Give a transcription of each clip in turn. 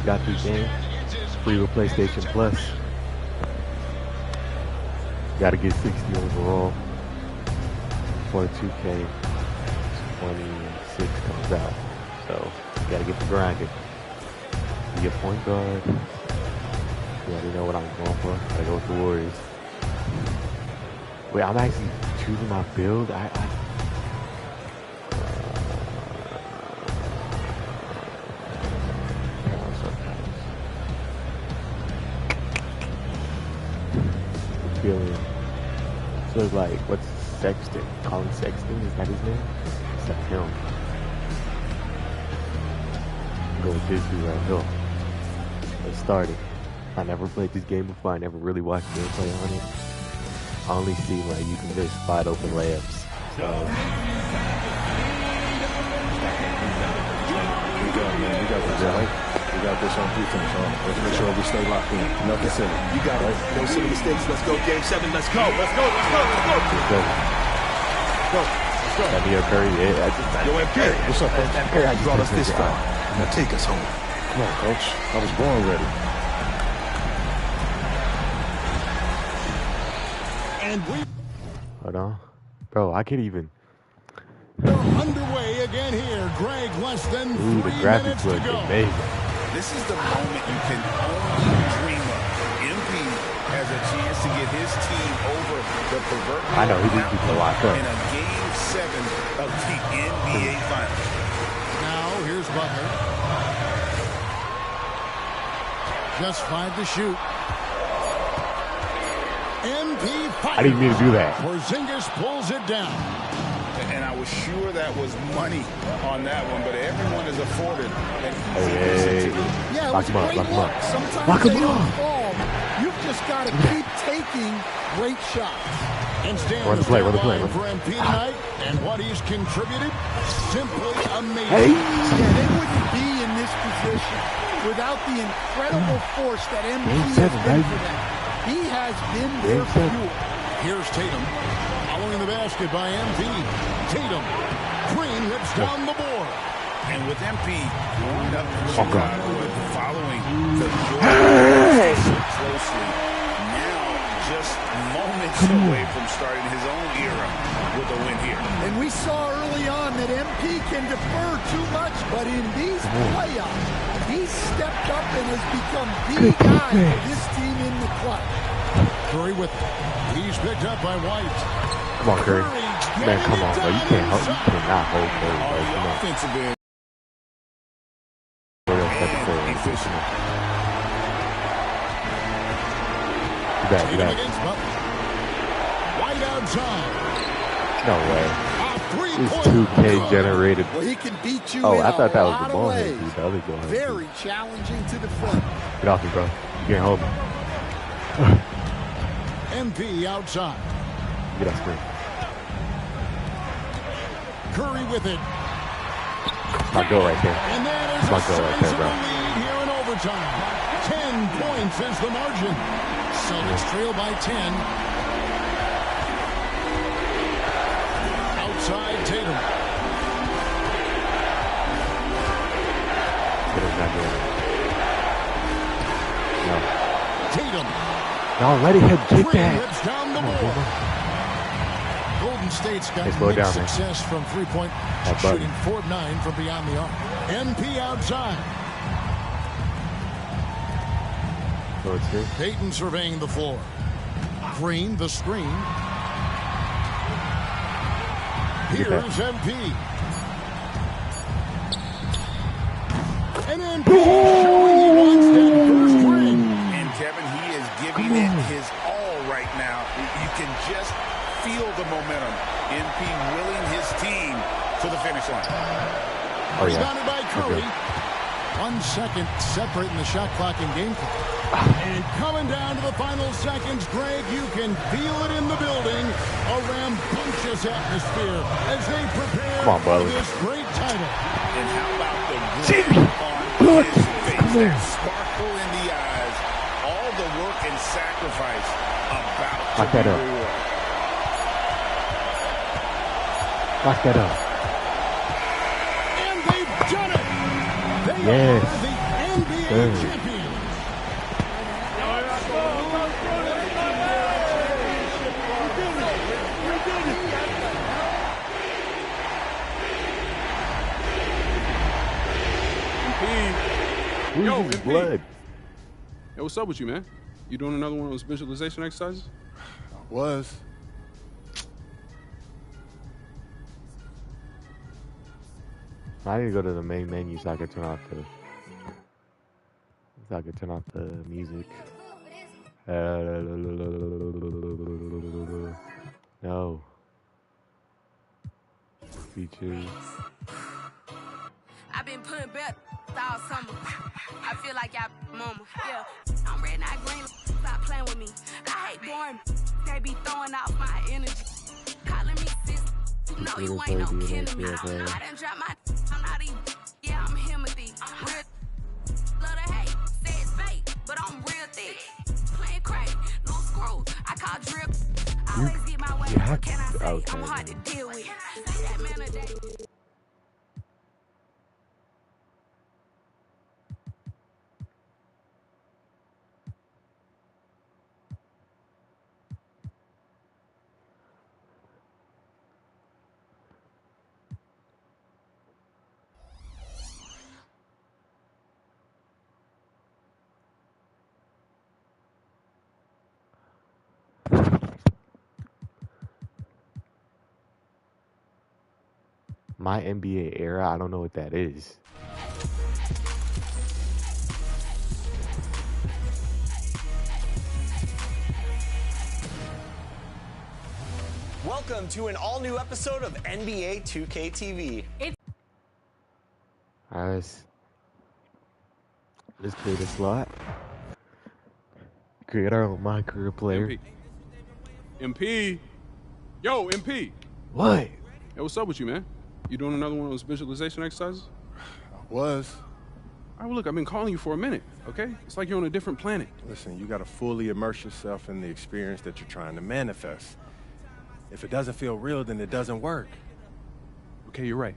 got the game. Free with PlayStation Plus. Gotta get 60 overall before 2K 26 comes out. So, gotta get the grinding. You get point guard. You already know what I'm going for. Gotta go with the Warriors. Wait, I'm actually choosing my build. So it's like, what's Sexton? Colin Sexton? Is that his name? Is that him? Go with this dude right here. Let's start it. I never played this game before. I never really watched gameplay on it. I only see like you can just spot open layups. So. We got this, right? We got this on defense, let's make sure we stay locked in. Nothing silly. You got it. No silly mistakes. Let's go. Game 7. Let's go. Let's go. Let's go. That me a Curry. Yeah, Yo, MP. What's up, coach? Curry, you brought us this far. Now take us home. Come on, coach. I was born ready. And we hold on. Bro, I can't even. We're underway again here. Greg, less than 3 the graphics minutes to look go. amazing. This is the moment you can only dream of. MP has a chance to get his team over the proverbial I know, he needs to lock up. in a Game 7 of the NBA Finals. Now, here's Butler. Just 5 to shoot. MP fires. I didn't mean to do that. Porzingis pulls it down. And I was sure that was money on that one, but everyone is afforded an Hey. Yeah, it Lock was him a up, great lock him look. up. Sometimes Lock him they don't up. fall. You've just got to keep taking great shots. And Stan Run the play, run the play. for MP tonight, and what he's contributed, simply amazing. Hey. Yeah, they wouldn't be in this position without the incredible force that MP Game has 7, been baby. for them. He has been their Game 7. fuel. Here's Tatum. Following the basket by MP. Tatum. Green rips down the board. And with MP warmed up in Oh, God. Chicago and following the Jordan so closely, now just moments away from starting his own era with a win here. And we saw early on that MP can defer too much, but in these playoffs, he's stepped up and has become the guy for this team in the clutch. Curry with it. He's picked up by White. Come on, Curry. Man, come on, bro. You can't hold. You cannot hold Curry, bro. On Come the on. offensive end, Efficient. You back, you Tatum back. against Butler. White outside. No way. A It's three-point 2K generated. Well, he can beat you Oh, in I thought that was a the lot ball of head, ways. dude. The other ball head. Very challenging to defend. Get off me, bro. You can't hold me. MP outside. Get off screen. Curry with it. That's my goal right there. And that is That's my a goal right there, bro. sizable lead here in overtime. 10 points is the margin. Celtics trail by 10. Outside Tatum. Tatum's not doing it. No. Tatum. No, let him kick Green that. rips down the Come on, board. Boomer. Golden State's got Hey, slow it mixed down, man. success from three-point That button. shooting 4 of 9 from beyond the arc. MP outside. So it's good. Payton surveying the floor. Green, the screen. Look at that. Here's MP. And MP showing he wants that first ring. and Kevin, he is giving it his all right now. You can just feel the momentum. MP willing his team to the finish line. Oh, yeah. Rebounded by Curry. Okay. 1 second separating the shot clock and game clock. And coming down to the final seconds, Greg, you can feel it in the building. A rambunctious atmosphere as they prepare Come on, for brother. this great title. And how about the grin on his face? That sparkle in the eyes. All the work and sacrifice about Lock to that be up. rewarded. Lock that up. And they've done it. They Yes. are the NBA champion. Yo, Losing blood. Hey, what's up with you, man? You doing another one of those visualization exercises? Was. I need to go to the main menu so I can turn off the music. No. Features. I've been putting back all summer. I feel like y'all mama. Yeah, I'm red, not green. Stop playing with me. I hate boring. They be throwing off my energy. Calling me sis. No, you ain't no kin to me. I done dropped my. I'm not even. Yeah, I'm Himothy. Real. Love to hate. Say it's fake, but I'm real thick. Playing crazy. Loose screws. I call drip. I always get my way. Can I say I'm hard to deal with? Say that man a day. My NBA era, I don't know what that is. Welcome to an all-new episode of NBA 2K TV. Alright, let's create a slot. Create our own My Career player. MP. Yo, MP. What? Hey, what's up with you, man? You doing another one of those visualization exercises? Was. All right, well, look, I've been calling you for a minute, okay? It's like you're on a different planet. Listen, you got to fully immerse yourself in the experience that you're trying to manifest. If it doesn't feel real, then it doesn't work. Okay, you're right.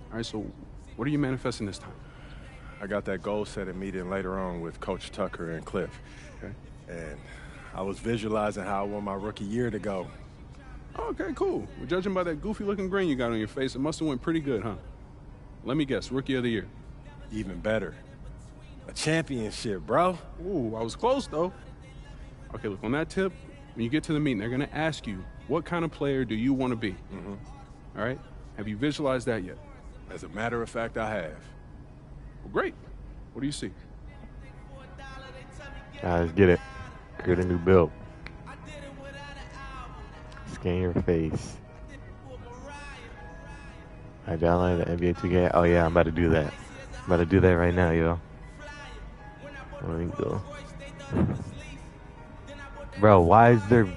All right, so what are you manifesting this time? I got that goal-setting meeting later on with Coach Tucker and Cliff. Okay. And I was visualizing how I want my rookie year to go. Okay, cool. Well, judging by that goofy-looking grin you got on your face, it must have went pretty good, huh? Let me guess, Rookie of the Year. Even better. A championship, bro. Ooh, I was close, though. Okay, look, on that tip, when you get to the meeting, they're going to ask you, what kind of player do you want to be? Mm-hmm. All right? Have you visualized that yet? As a matter of fact, I have. Well, great. What do you see? Let's get it. Create a new build. Scan your face. I downloaded the NBA 2K. Oh yeah, I'm about to do that. I'm about to do that right now, yo. There we go. Bro, why is there...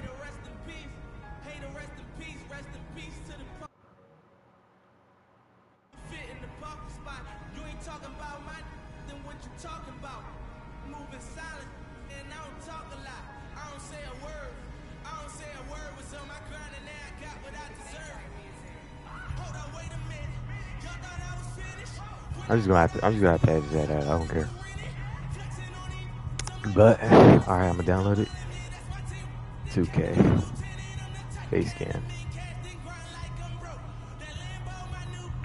I'm just gonna have to edit that out. I don't care. But alright, I'm gonna download it. 2K. Face scan.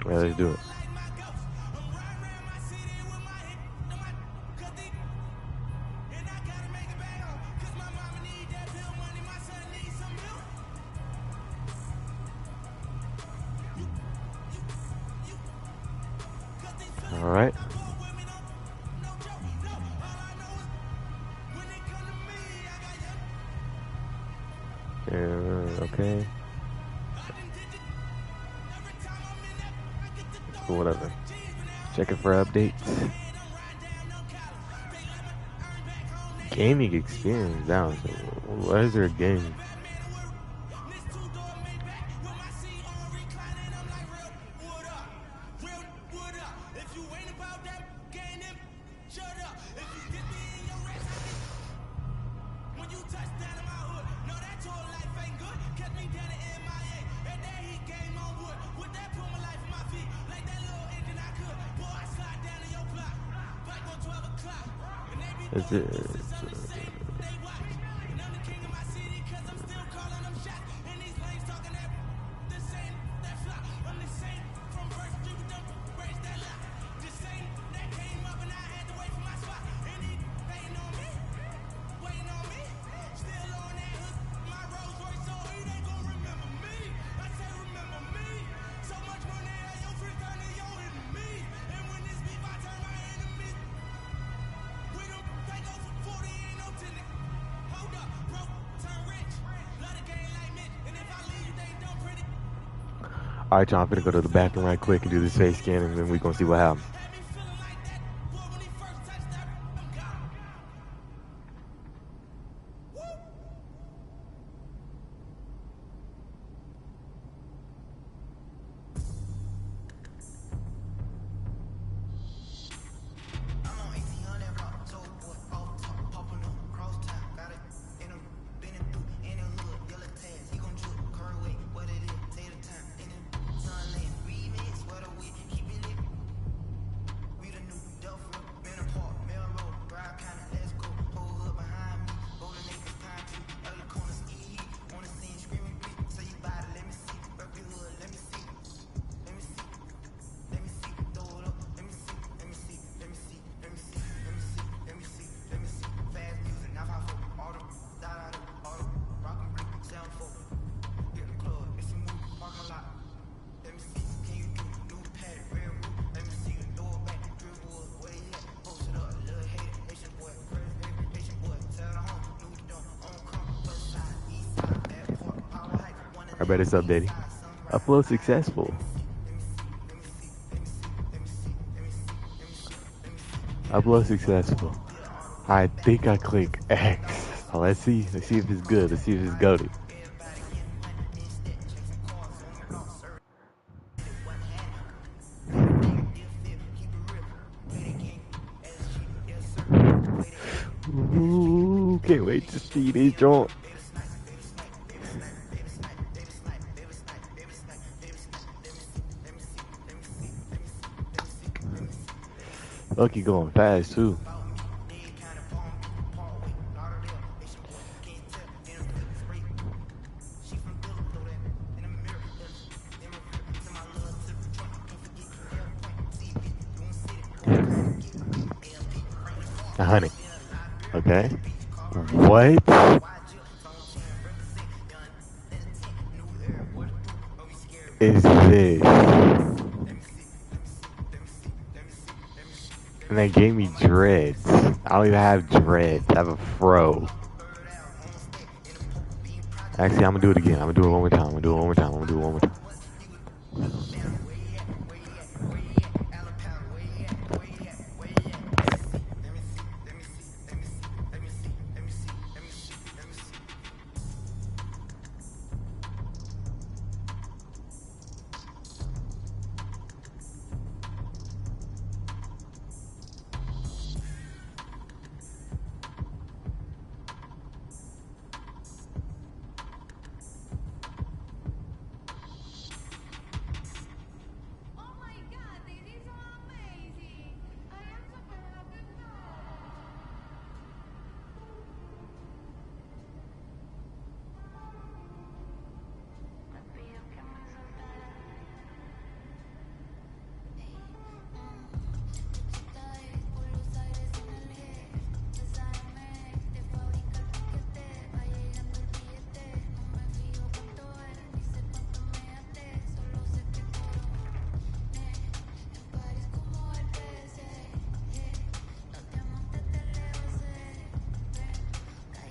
Well, let's do it. All right. Okay. Whatever. Checking for updates. Gaming experience down. So why is there a game? Is it? All right, y'all, I'm gonna go to the bathroom right quick and do this face scan, and then we're gonna see what happens. I bet it's updating. Upload successful. Upload successful. I think I click X. So let's see if it's good. Let's see if it's goated. Ooh, can't wait to see this joint. Lucky going fast too. Honey. Okay. What? Is this? And they gave me dreads. I don't even have dreads. I have a fro. Actually, I'm gonna do it again. I'm gonna do it one more time. I'm gonna do it one more time. I'm gonna do it one more time.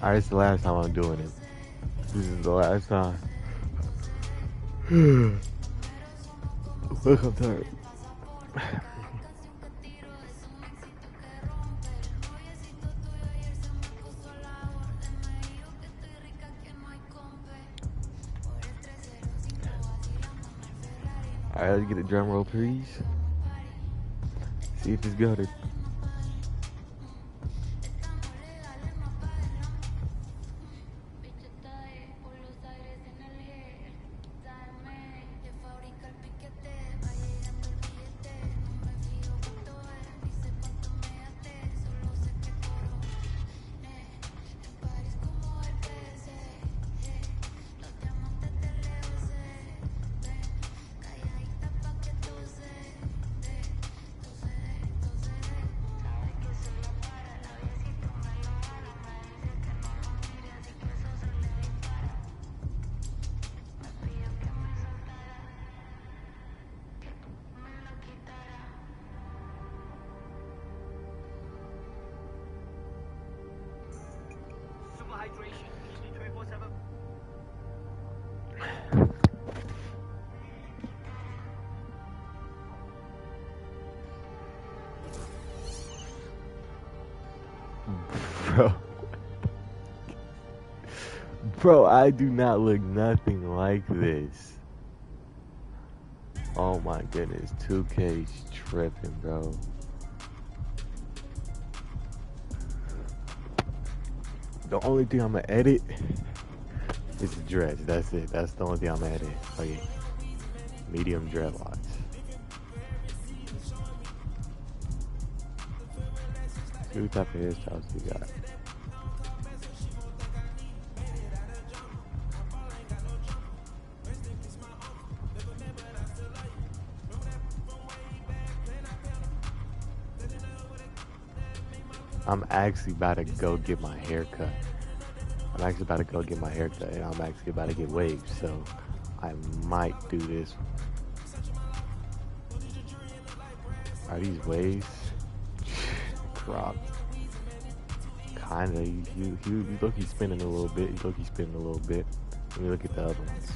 Alright, it's the last time I'm doing it. This is the last time. Look, I'm tired. Alright, let's get a drum roll, please. See if it's good. bro. Bro, I do not look nothing like this. Oh my goodness, 2K's tripping, bro. The only thing I'm gonna edit is the dreads. That's it. That's the only thing I'm gonna edit. Okay. Medium dreadlocks. See what type of hairstyles you got. I'm actually about to go get my hair cut. And I'm actually about to get waves, so I might do this. Are these waves? Cropped. Kinda. You look, he's spinning a little bit. Let me look at the other ones.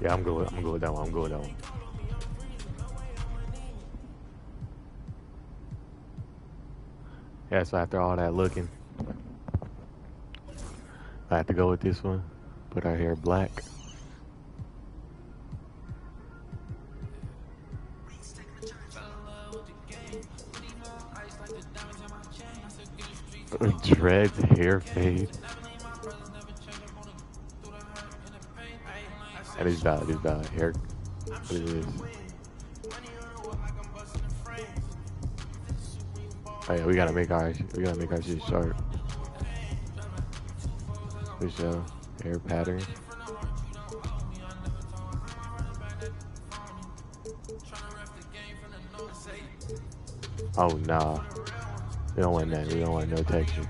Yeah, I'm gonna go with that one. Yeah, so after all that looking, I have to go with this one. Put our hair black. Dreads, hair fade. And it's valid hair. What it is. Oh yeah, we gotta make our shit sharp. For sure. Hair pattern. Oh nah. We don't want that. We don't want no texture.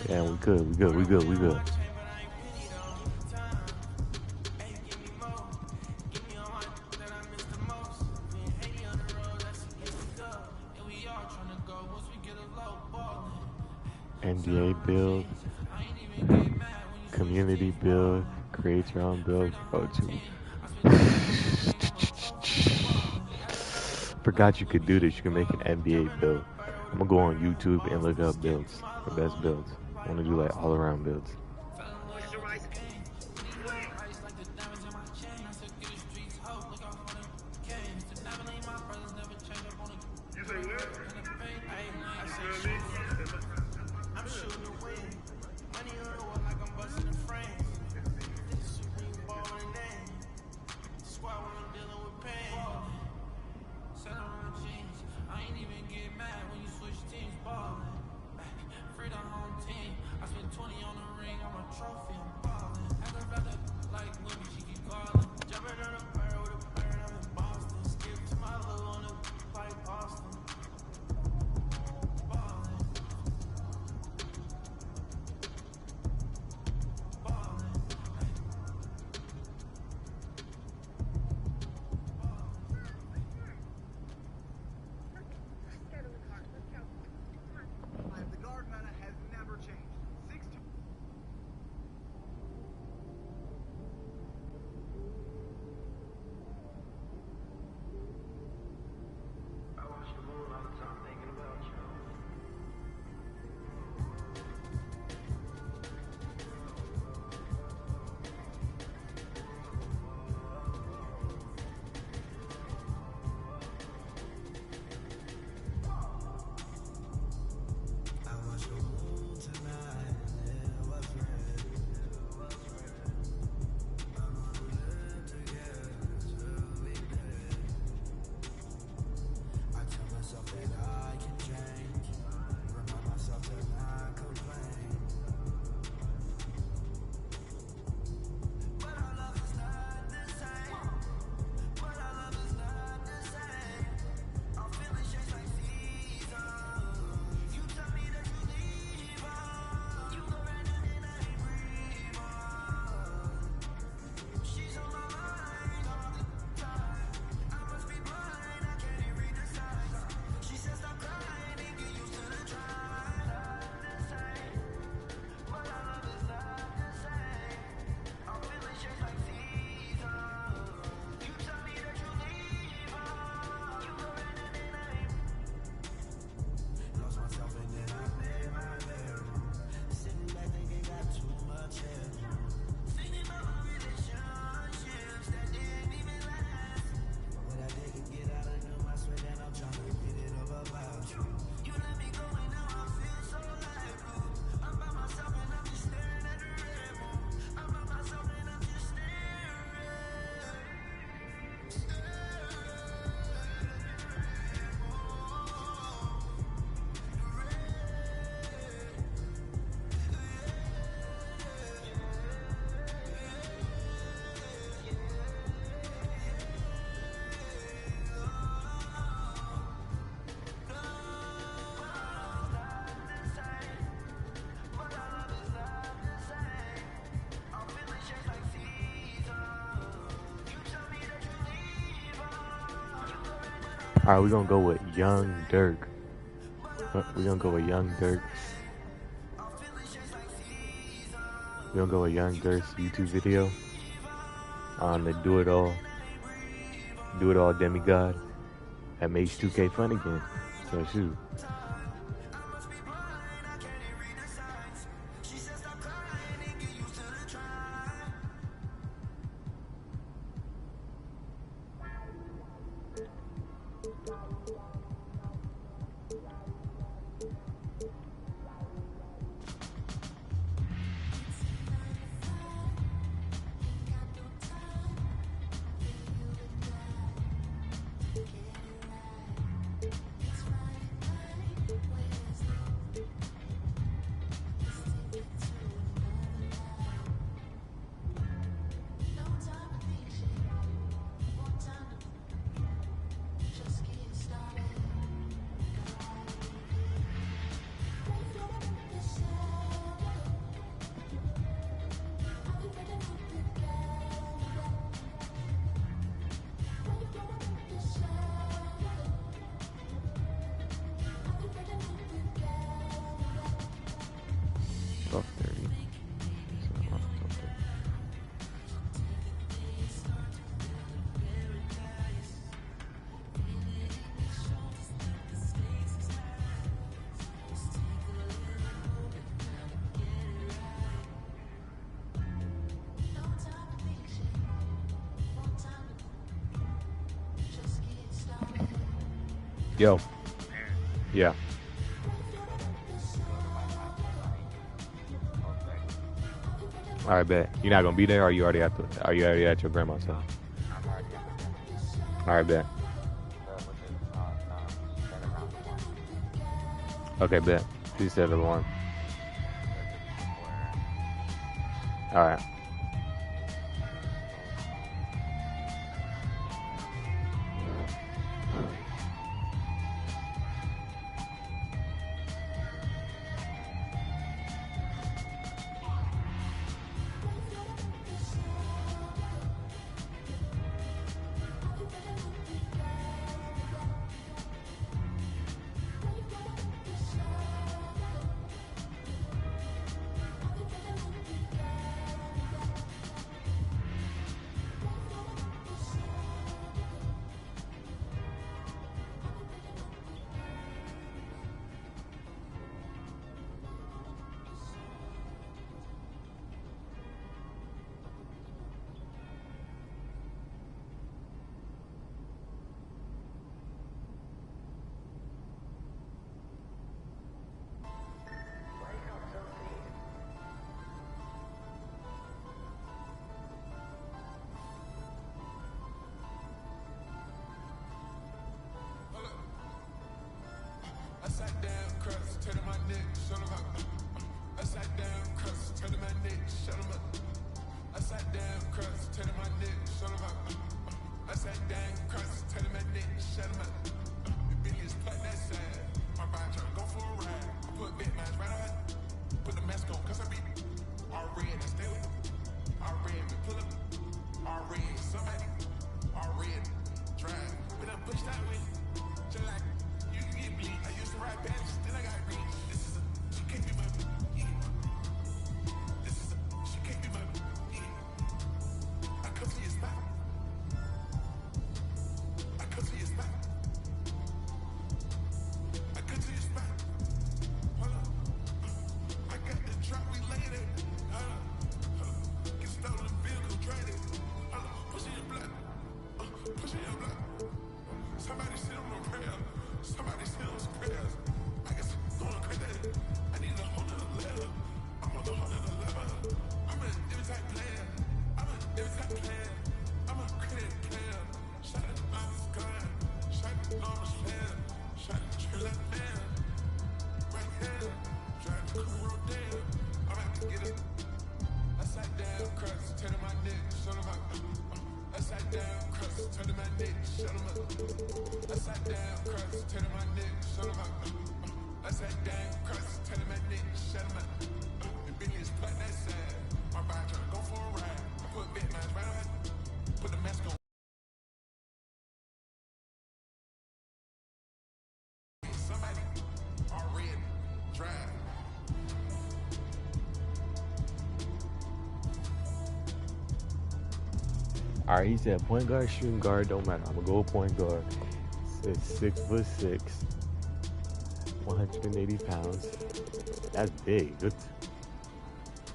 Yeah, we good. NBA build, community build, create your own build, go to. Forgot you could do this. You can make an NBA build. I'm gonna go on YouTube and look up builds, the best builds. I wanna do like all around builds. Alright, we're gonna go with Young Dirk. We're gonna go with Young Dirk. We're gonna go with Young Dirk's YouTube video on the Do It All Demigod. That makes 2K fun again. So shoot. Buff 30. Yo. Yeah. All right, bet. You're not gonna be there, or you already at your grandma's house? All right, bet. Okay, bet. Please set the alarm. All right. All right, he said point guard, shooting guard, don't matter. I'm gonna go point guard. It's 6'6", 180 pounds. That's big. Good.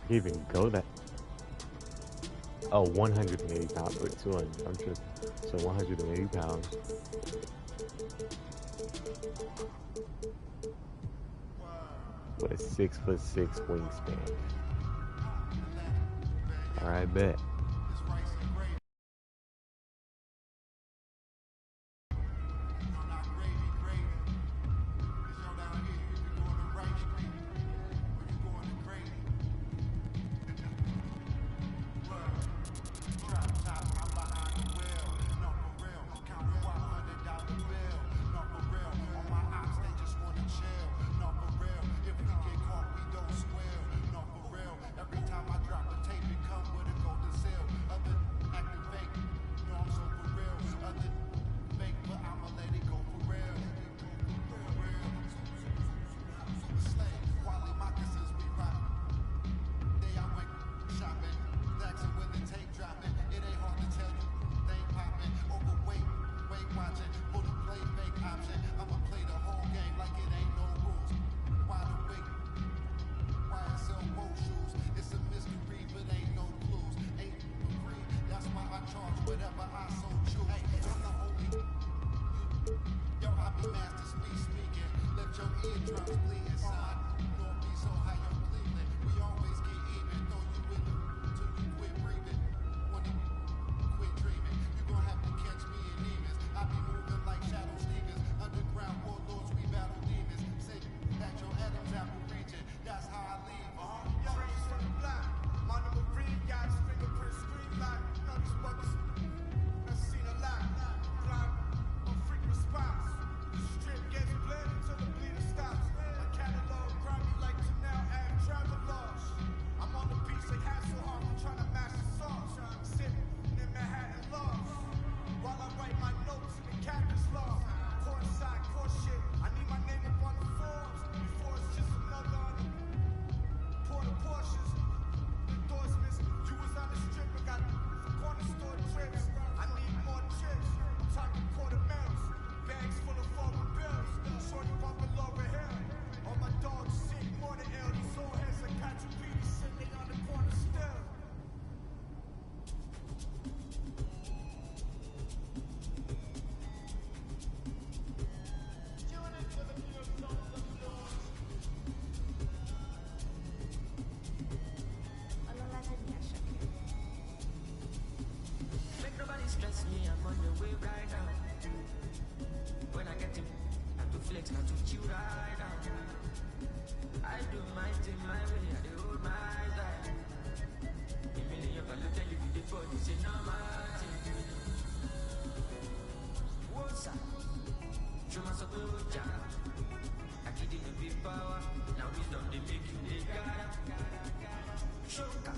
Can't even go that. Oh, 180 pounds. Wait, 200. I'm tripping. So 180 pounds. With a 6'6" wingspan. All right, bet. Stress me, I'm on the way right now. When I get him, I have to flex, not to chill right now. I do my thing my way, I do hold my life. A million people tell you the body, say no matter. What's up? Show my support, I give you the big power. Now wisdom they make you the gotta. Show up.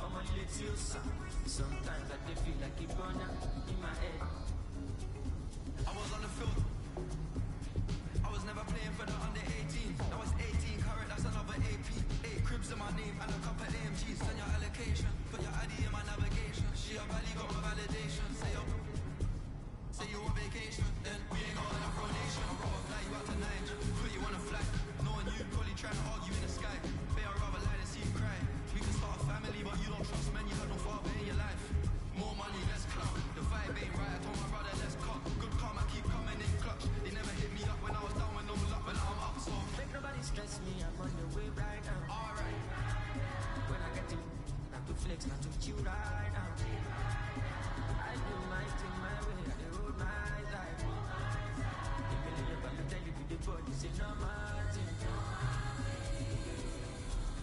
I'm on let's you sometimes I feel like a burner in my head. I was on the field. I was never playing for the under 18. I was 18, current, that's another AP. 8 cribs in my name and a couple AMGs. Send your allocation, put your ID in my navigation. She a valley, got my validation. Say you on vacation, then we ain't got enough rotation. I'll rather fly you out to Niger, put you on a flight. Knowing you probably trying to argue in the sky. Babe, I'd rather lie than see you cry. We can start a family, but you don't trust men, you have no father in your life. More money, less clout. The vibe ain't right, I told my brother, let's cut. Good karma keep coming in clutch. They never hit me up when I was down with no luck, but now I'm up, so make nobody stress me, I'm on the way right now. Alright. When I get him, not to flex, not to chill right now. I do my thing my way, I do hold my life. A million people tell you the body, say no matter.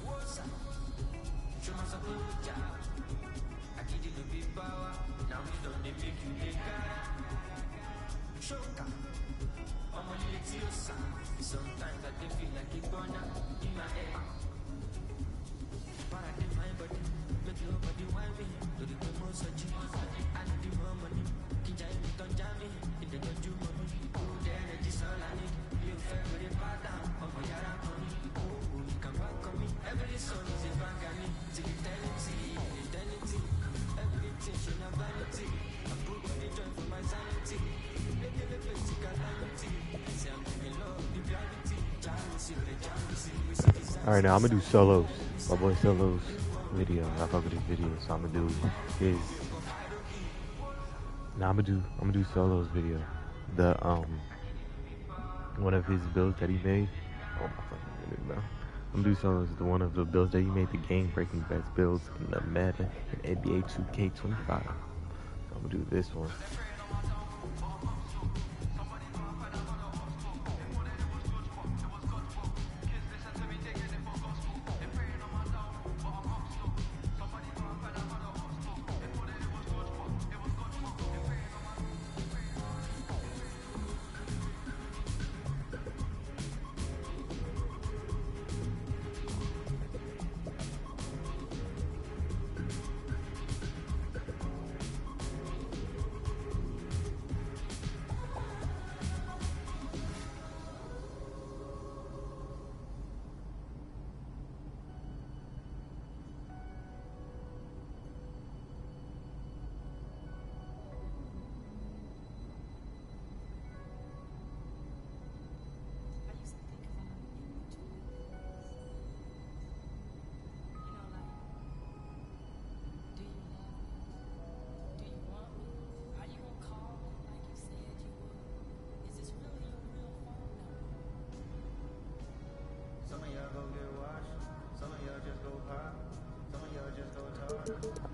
What's up? Show my support, I give you the big power. Now we don't they make you the gotta. Show up. I'm on let's you sometimes I feel like a burner in my head. But I did my body, make your body wine me. Do the most of you, I need the more money. Kinja in the don't jam me, in the don't do money. Oh, the energy's all I need. You feel with it back down, oh, my yara money. Oh, you come back on me. Every song is a bang on me. Till eternity, eternity. Everything should never Alright, now I'm gonna do Solos. My boy Solos video. I fuck with his video, so I'm gonna do his. Now I'm gonna do Solos video. The one of his builds that he made. Oh my fucking goodness, bro. I'm gonna do Solos, the one of the builds that he made, the game-breaking best builds in the Madden and NBA 2K25. So I'm gonna do this one.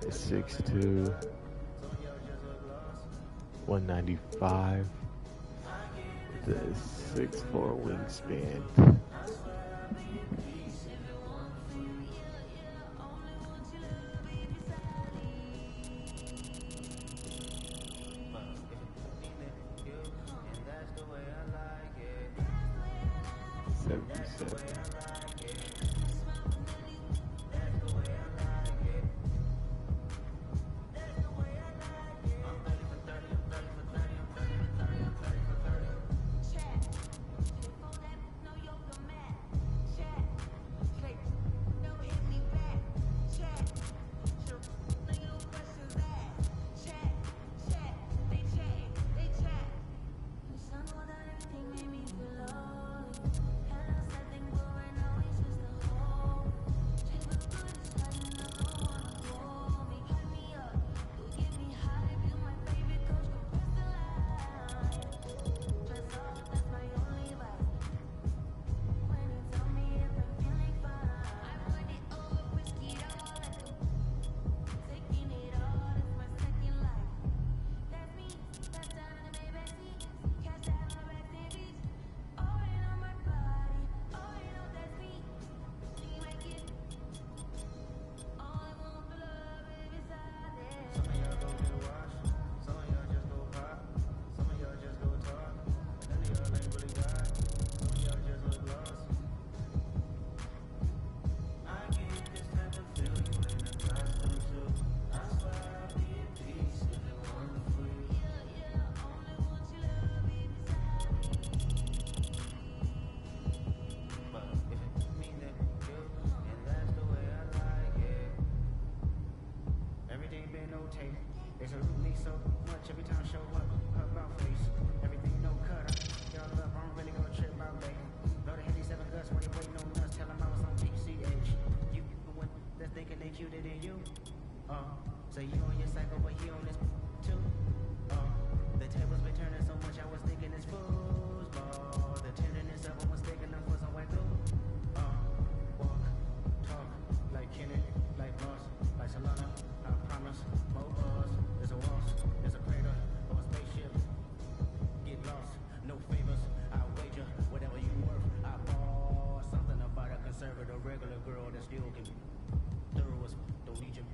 It's 6'2", 195, with a 6'4" wingspan. So you on your cycle, but he on this too. The tables been turning so much, I was thinking it's football. The tenderness of it was taking them for some way through. Walk, talk, like Kenneth, like Ross, like Solana. I promise, more us. There's a waltz, there's a crater, or a spaceship. Get lost, no favors. I wager whatever you worth. I bought something about a conservative, regular girl that still can thorough us. Don't need you.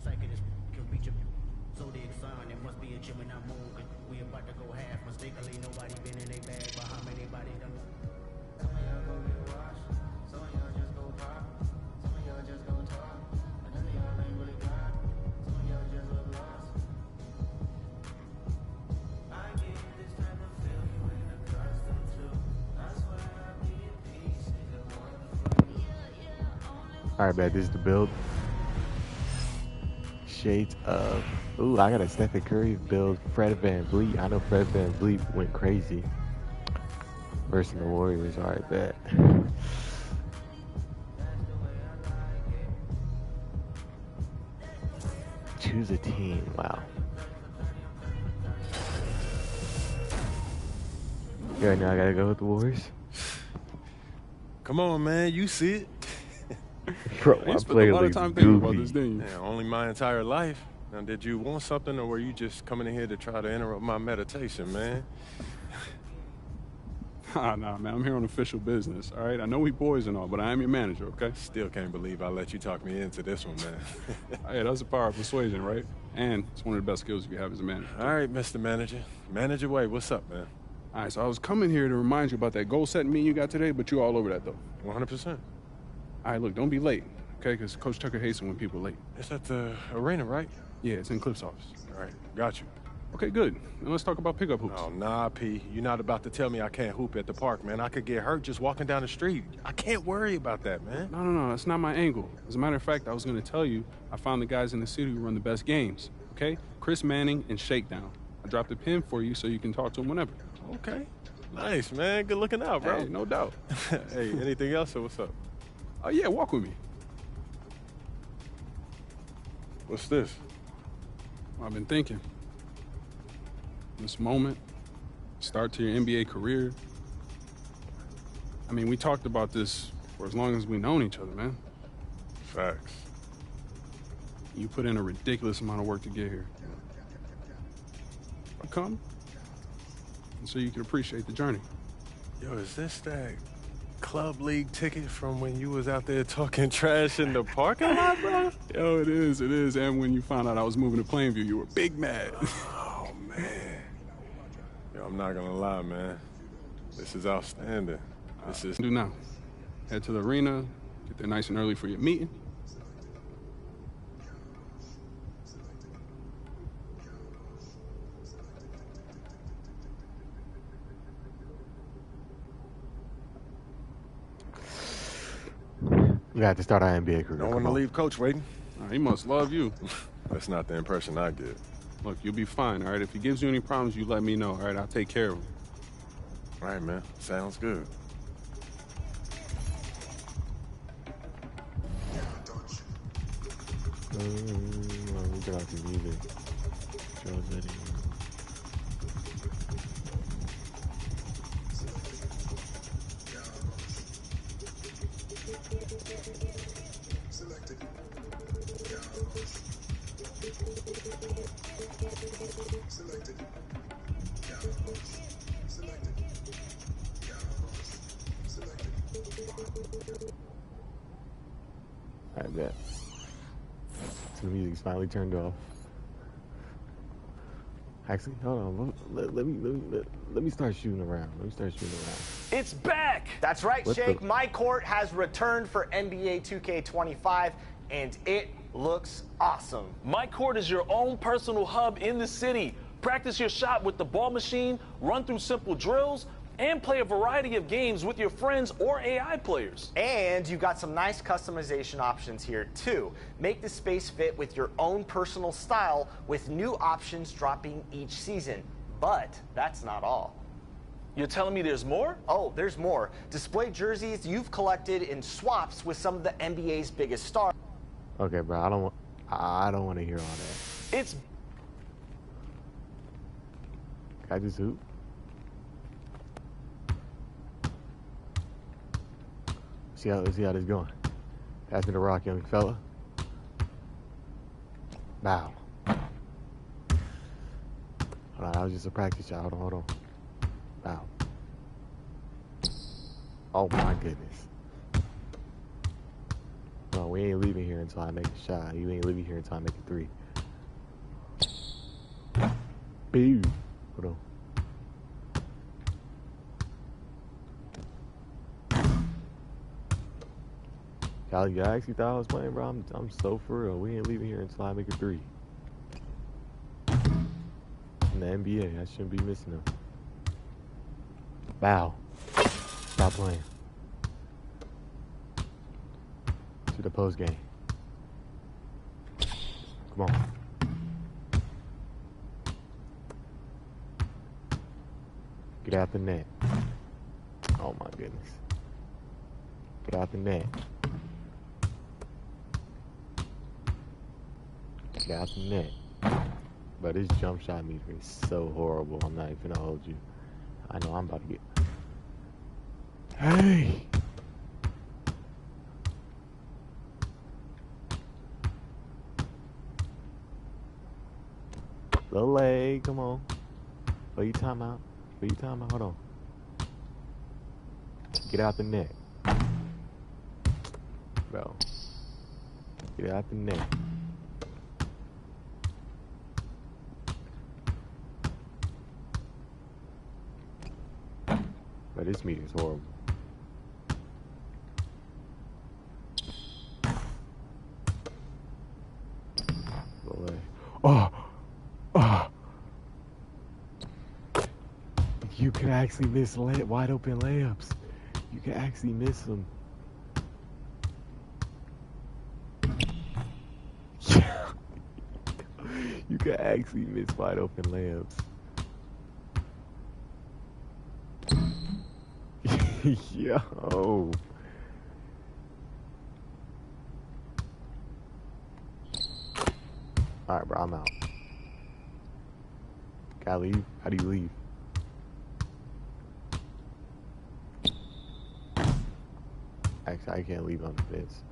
Psychic can reach him. Zodiac sign, it must be a Gemini moon. We about to go half mistakenly. Nobody been in a bag, but how many bodies done? Some of y'all go get washed. Some of y'all just go pop. Some of y'all just go talk. And none of y'all ain't really got. Some of y'all just look lost. I get this type of feel you ain't accustomed to. That's why I be at peace. Alright, man, this is the build. Shades of, ooh, I got a Stephen Curry build, Fred VanVleet. I know Fred VanVleet went crazy versus the Warriors. Alright, bet. choose a team. Wow. Yeah, now I gotta go with the Warriors. Come on, man. You see it. Bro, You my spent a player lot of looks time thinking about goofy. this, didn't you? Yeah, only my entire life. Now, did you want something, or were you just coming in here to try to interrupt my meditation, man? Nah, man. I'm here on official business, all right? I know we boys and all, but I am your manager, okay? Still can't believe I let you talk me into this one, man. Hey, that's the power of persuasion, right? And it's one of the best skills you have as a manager. All right, Mr. Manager. Manage your way. What's up, man? All right, so I was coming here to remind you about that goal-setting meeting you got today, but you all over that, though. 100%. All right, look, don't be late, okay? Because Coach Tucker hates it when people are late. It's at the arena, right? Yeah, it's in Cliff's office. All right, got you. Okay, good. Now let's talk about pickup hoops. Oh, nah, P. You're not about to tell me I can't hoop at the park, man. I could get hurt just walking down the street. I can't worry about that, man. No, that's not my angle. As a matter of fact, I was going to tell you I found the guys in the city who run the best games, okay? Chris Manning and Shakedown. I dropped a pin for you so you can talk to them whenever. Okay. Nice, man. Good looking out, bro. Hey, no doubt. Hey, anything else, or what's up? Oh, yeah, walk with me. What's this? I've been thinking. This moment, start to your NBA career. I mean, we talked about this for as long as we've known each other, man. Facts. You put in a ridiculous amount of work to get here. I come, and so you can appreciate the journey. Yo, is this that club league ticket from when you was out there talking trash in the parking lot, bro? Yo, it is. And when you found out I was moving to Plainview, you were big mad. Oh, man. Yo, I'm not gonna lie, man. This is outstanding. This is... Do now. Head to the arena, get there nice and early for your meeting. We have to start our NBA career. Don't want to leave Coach waiting. He must love you. That's not the impression I get. Look, you'll be fine, all right? If he gives you any problems, you let me know, all right? I'll take care of him. All right, man. Sounds good. Let me get off the music. I bet. So the music's finally turned off. Actually, hold on. Let me start shooting around. It's back! That's right, What Shake. the- My Court has returned for NBA 2K25, and it looks awesome. My Court is your own personal hub in the city. Practice your shot with the ball machine, run through simple drills, and play a variety of games with your friends or AI players. And you got some nice customization options here too. Make the space fit with your own personal style with new options dropping each season. But that's not all. You're telling me there's more? Oh, there's more. Display jerseys you've collected in swaps with some of the NBA's biggest stars. Okay, bro. I don't want to hear all that. It's... Can I just hoop? Let's see how this going. Pass me the rock, young fella. Bow. Hold on, that was just a practice shot. Hold on. Bow. Oh my goodness. No, we ain't leaving here until I make a shot. You ain't leaving here until I make a three. Boo. Hold on. You actually thought I was playing, bro? I'm so for real. We ain't leaving here until I make a three. In the NBA, I shouldn't be missing them. Bow. Stop playing. To the post game. Come on. Get out the net. Oh my goodness. Get out the net. Get out the net. But this jump shot meter is so horrible. I'm not even gonna hold you. I know I'm about to get. Hey! Little leg, come on. Wait your time out. Wait your time out. Hold on. Get out the net. Bro. Get out the net. But this meeting's horrible. Oh! Oh! You can actually miss wide open layups. You can actually miss them. You can actually miss wide open layups. Yo. Alright, bro, I'm out. Gotta leave? How do you leave? Actually, I can't leave on the fence.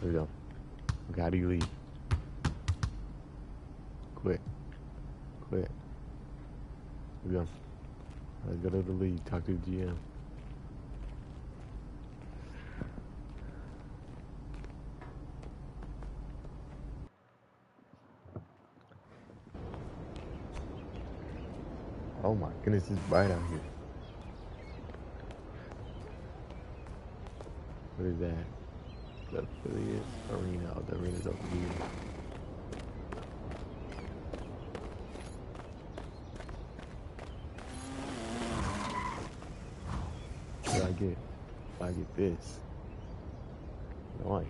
There we go. Okay, how do you leave? Quit. Quit. Here we go. Let's go to the league. Talk to the GM. Oh my goodness, it's bright out here. What is that? The affiliate arena. Oh, the arena's over here. What do I get? I get this. Nice.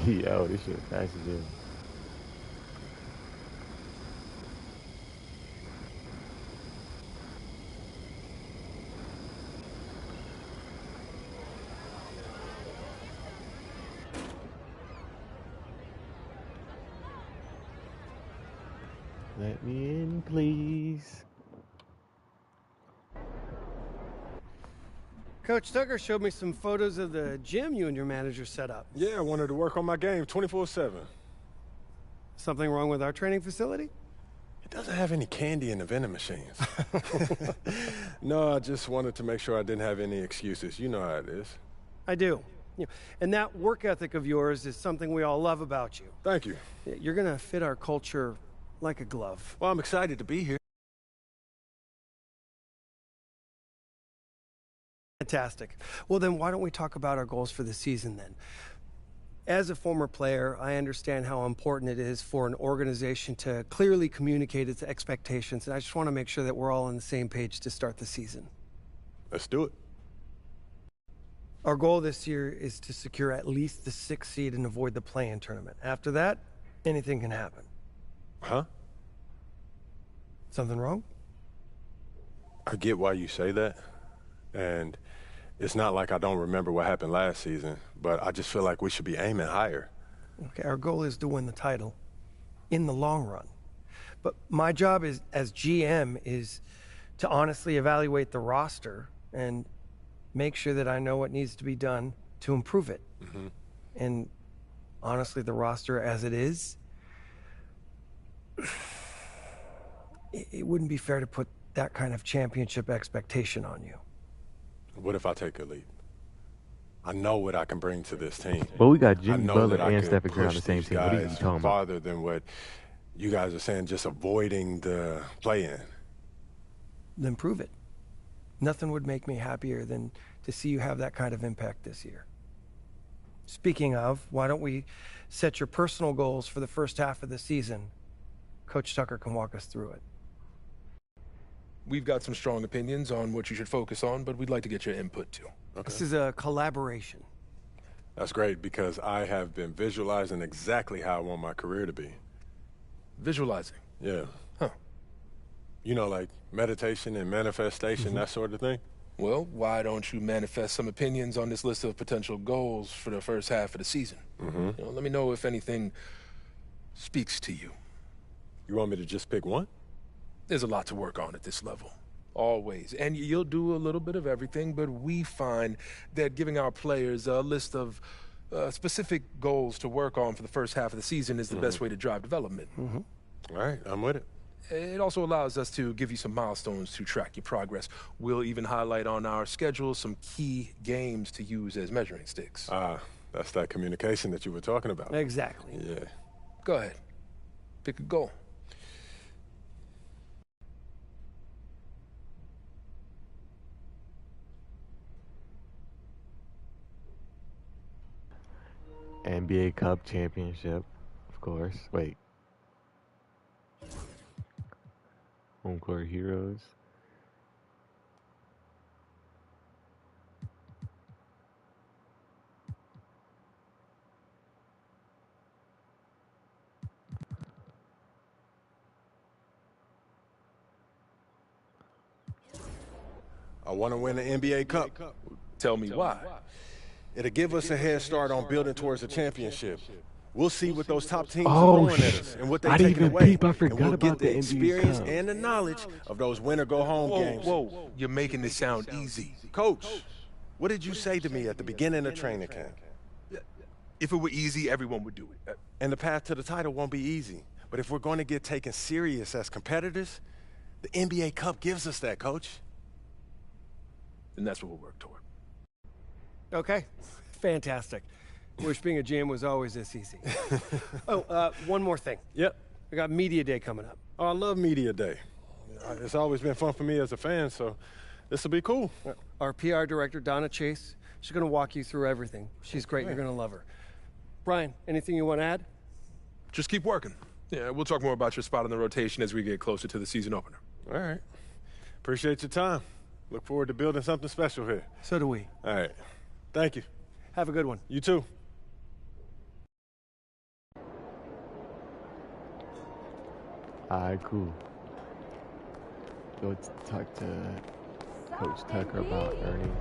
Yo, this shit fast as hell. Let me in, please. Coach Tucker showed me some photos of the gym you and your manager set up. Yeah, I wanted to work on my game 24/7. Something wrong with our training facility? It doesn't have any candy in the vending machines. No, I just wanted to make sure I didn't have any excuses. You know how it is. I do. And that work ethic of yours is something we all love about you. Thank you. You're going to fit our culture like a glove. Well, I'm excited to be here. Fantastic. Well, then why don't we talk about our goals for the season then? As a former player, I understand how important it is for an organization to clearly communicate its expectations, and I just want to make sure that we're all on the same page to start the season. Let's do it. Our goal this year is to secure at least the 6th seed and avoid the play-in tournament. After that, anything can happen. Huh? Something wrong? I get why you say that, and it's not like I don't remember what happened last season, but I just feel like we should be aiming higher. Okay, our goal is to win the title in the long run. But my job is, as GM is to honestly evaluate the roster and make sure that I know what needs to be done to improve it. Mm-hmm. And honestly, the roster as it is, it wouldn't be fair to put that kind of championship expectation on you. What if I take a leap? I know what I can bring to this team. But we got Jimmy I know Butler that I and could Stephen Curry on push the same these team. What are you guys talking about? farther than what you guys are saying, just avoiding the play-in. Then prove it. Nothing would make me happier than to see you have that kind of impact this year. Speaking of, why don't we set your personal goals for the first half of the season? Coach Tucker can walk us through it. We've got some strong opinions on what you should focus on, but we'd like to get your input too. This is a collaboration. That's great because I have been visualizing exactly how I want my career to be. Visualizing? Yeah. Huh. You know, like meditation and manifestation, that sort of thing? Well, why don't you manifest some opinions on this list of potential goals for the first half of the season? You know, let me know if anything speaks to you. You want me to just pick one? There's a lot to work on at this level. Always. And you'll do a little bit of everything, but we find that giving our players a list of specific goals to work on for the first half of the season is the best way to drive development. All right, I'm with it. It also allows us to give you some milestones to track your progress. We'll even highlight on our schedule some key games to use as measuring sticks. That's that communication that you were talking about. Exactly. Yeah. Go ahead. Pick a goal. NBA Cup championship, of course. Wait. Home court heroes. I want to win the NBA Cup. Tell me why. It'll give us a head start on building towards a championship. We'll see what those top teams are throwing at us and what they're taking away. I forgot and we'll about get the the NBA experience Cup. and the knowledge of those win-or-go-home games. Whoa, you're making this sound easy. Coach, what did you say to me at the beginning of training camp? If it were easy, everyone would do it. And the path to the title won't be easy. But if we're going to get taken serious as competitors, the NBA Cup gives us that, Coach. And that's what we'll work toward. Okay, fantastic. Wish being a GM was always this easy. One more thing. Yep. We got Media Day coming up. Oh, I love Media Day. It's always been fun for me as a fan, so this will be cool. Our PR director, Donna Chase, she's going to walk you through everything. She's great. You're going to love her. Brian, anything you want to add? Just keep working. Yeah, we'll talk more about your spot in the rotation as we get closer to the season opener. All right. Appreciate your time. Look forward to building something special here. So do we. All right. Thank you. Have a good one. You too. Alright, cool. Go talk to Coach Tucker about earning.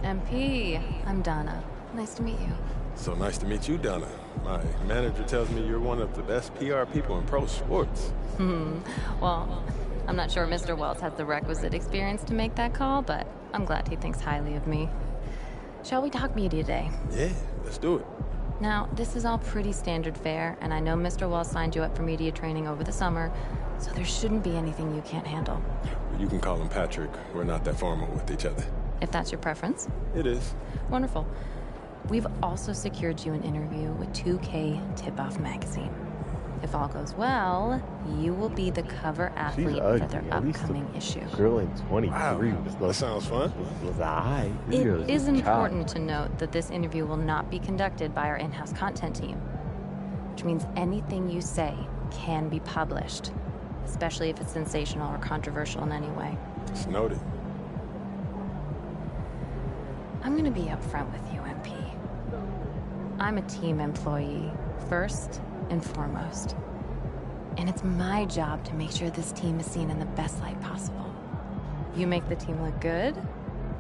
MP, I'm Donna. Nice to meet you. So nice to meet you, Donna. My manager tells me you're one of the best PR people in pro sports. Well, I'm not sure Mr. Wells has the requisite experience to make that call, but I'm glad he thinks highly of me. Shall we talk Media Day? Yeah, let's do it. Now, this is all pretty standard fare, and I know Mr. Wells signed you up for media training over the summer, so there shouldn't be anything you can't handle. You can call him Patrick. We're not that formal with each other. If that's your preference. It is. Wonderful. We've also secured you an interview with 2K Tip-Off magazine. If all goes well, you will be the cover athlete for their upcoming issue. Girl in 23. Wow. That sounds fun. Was alright. It is important to note that this interview will not be conducted by our in-house content team, which means anything you say can be published, especially if it's sensational or controversial in any way. It's noted. I'm going to be upfront with you, MP. I'm a team employee, first and foremost. And it's my job to make sure this team is seen in the best light possible. You make the team look good,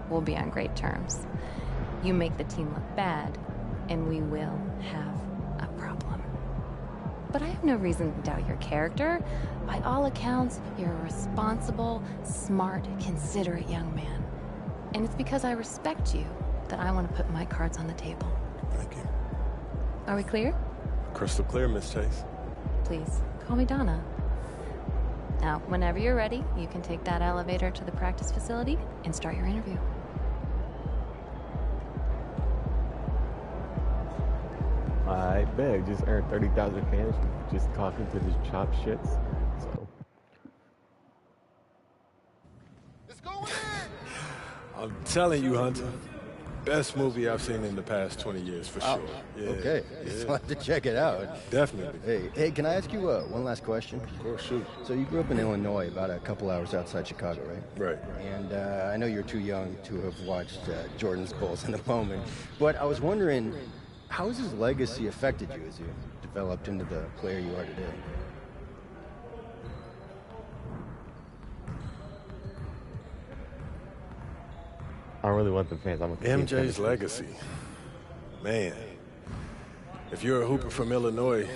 we'll be on great terms. You make the team look bad, and we will have a problem. But I have no reason to doubt your character. By all accounts, you're a responsible, smart, considerate young man. And it's because I respect you that I want to put my cards on the table. Thank you. Are we clear? Crystal clear, Miss Chase. Please, call me Donna. Now, whenever you're ready, you can take that elevator to the practice facility and start your interview. I bet. Just earned 30,000 fans just talking to this chop shits. So. I'm telling you, Hunter. Best movie I've seen in the past 20 years, for sure. Yeah, Okay, yeah. I'll have to check it out. Definitely. Hey, can I ask you one last question? Of course, shoot. So you grew up in Illinois, about a couple hours outside Chicago, right? Right. And I know you're too young to have watched Jordan's Bulls in the moment, but I was wondering, how has his legacy affected you as you developed into the player you are today? I don't really want the fans. I'm a MJ's legacy. Man, if you're a hooper from Illinois,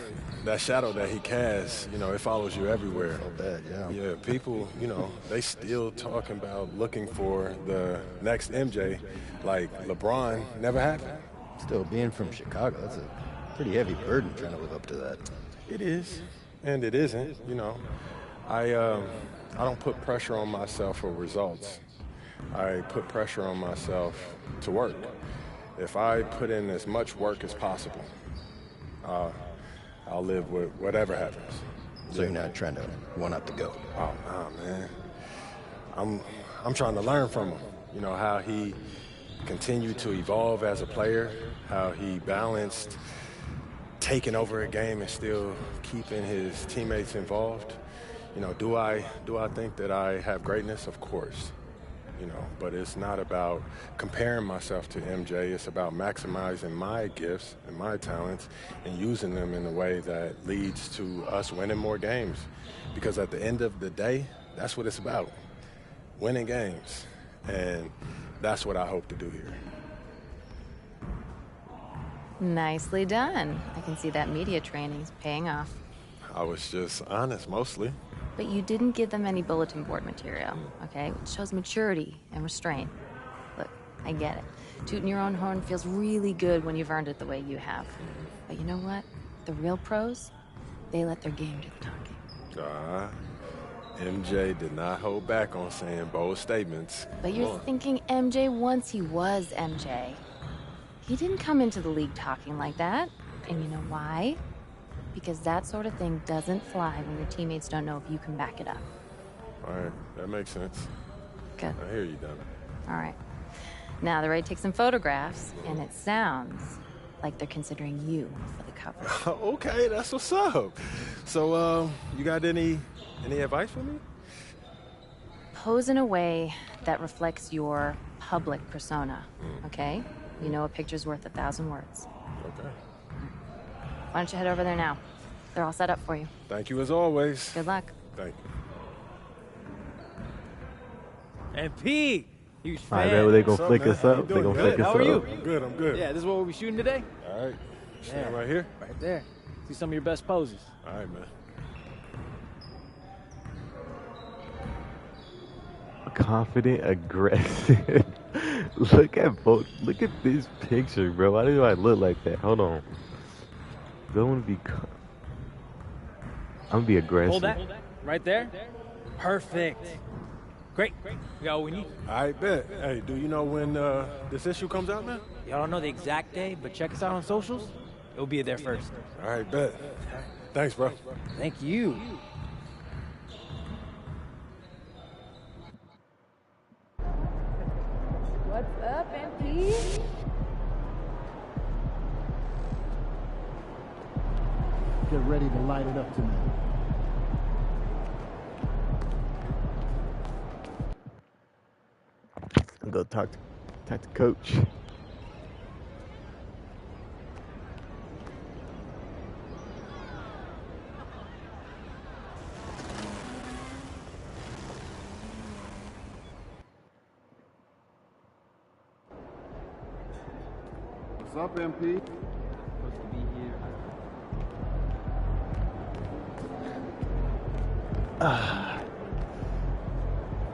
that shadow that he casts, you know, it follows you everywhere. So bad, yeah. Yeah, people, you know, they still talking about looking for the next MJ, like LeBron never happened. Still, being from Chicago, that's a pretty heavy burden trying to live up to that. It is, and it isn't, you know. I don't put pressure on myself for results. I put pressure on myself to work. If I put in as much work as possible, I'll live with whatever happens. So you're not trying to one-up the GOAT? Oh, no, man. I'm trying to learn from him. You know, how he continued to evolve as a player, how he balanced taking over a game and still keeping his teammates involved. You know, do I think that I have greatness? Of course. You know, but it's not about comparing myself to MJ. It's about maximizing my gifts and my talents and using them in a way that leads to us winning more games. Because at the end of the day, that's what it's about, winning games. And that's what I hope to do here. Nicely done. I can see that media training's paying off. I was just honest, mostly. But you didn't give them any bulletin board material, okay? It shows maturity and restraint. Look, I get it. Tooting your own horn feels really good when you've earned it the way you have. But you know what? The real pros, they let their game do the talking. MJ did not hold back on saying bold statements. But you're thinking MJ once he was MJ. He didn't come into the league talking like that. And you know why? Because that sort of thing doesn't fly when your teammates don't know if you can back it up. All right, that makes sense. Good. I hear you, Donna. All right. Now they're ready to take some photographs, and it sounds like they're considering you for the cover. Okay, that's what's up. So, you got any advice for me? Pose in a way that reflects your public persona, okay? You know a picture's worth 1,000 words. Okay. Why don't you head over there now? They're all set up for you. Thank you as always. Good luck. Thank you. And P, huge fan. All right, they gonna flick us up. They gonna flick us up. How are you? I'm good, I'm good. Yeah, this is what we'll be shooting today? All right. Stand right here? Right there. See some of your best poses. All right, man. Confident, aggressive. Look at this picture, bro. Why do I look like that? Hold on. I'm gonna be aggressive. Hold that. Right there. Perfect. Great. We got what we need. I bet. Hey, do you know when this issue comes out, man? Y'all don't know the exact day, but check us out on socials. It'll be there first. All right, bet. Thanks, bro. Thank you. What's up, MP? Get ready to light it up tonight. I'm gonna talk to Coach. What's up, MP? Supposed to be here.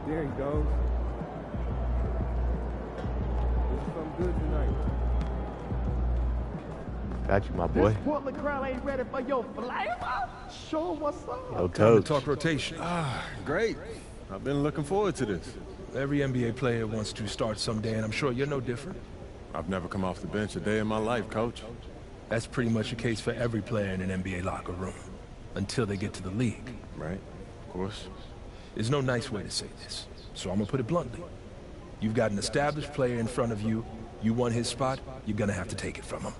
There he goes. This is something good tonight. Got you, my boy. This Portland crowd ain't ready for your flavor. Sure, what's up? Yo, Time to Coach. talk rotation. Great. I've been looking forward to this. Every NBA player wants to start someday, and I'm sure you're no different. I've never come off the bench a day in my life, Coach. That's pretty much the case for every player in an NBA locker room, until they get to the league. Right, of course. There's no nice way to say this, so I'm gonna put it bluntly. You've got an established player in front of you. You want his spot, you're going to have to take it from him.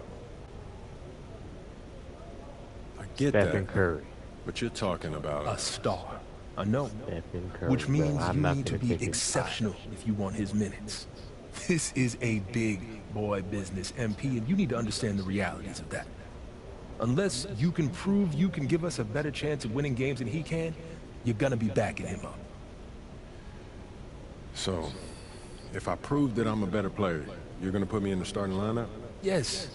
I get Stephen that. Curry. But you're talking about a star. I know. Stephen Curry, Which means bro. I'm you not need to gonna be take his exceptional if you want his minutes. This is a big boy business, MP, and you need to understand the realities of that. Unless you can prove you can give us a better chance of winning games than he can, you're gonna be backing him up. So, if I prove that I'm a better player, you're gonna put me in the starting lineup? Yes.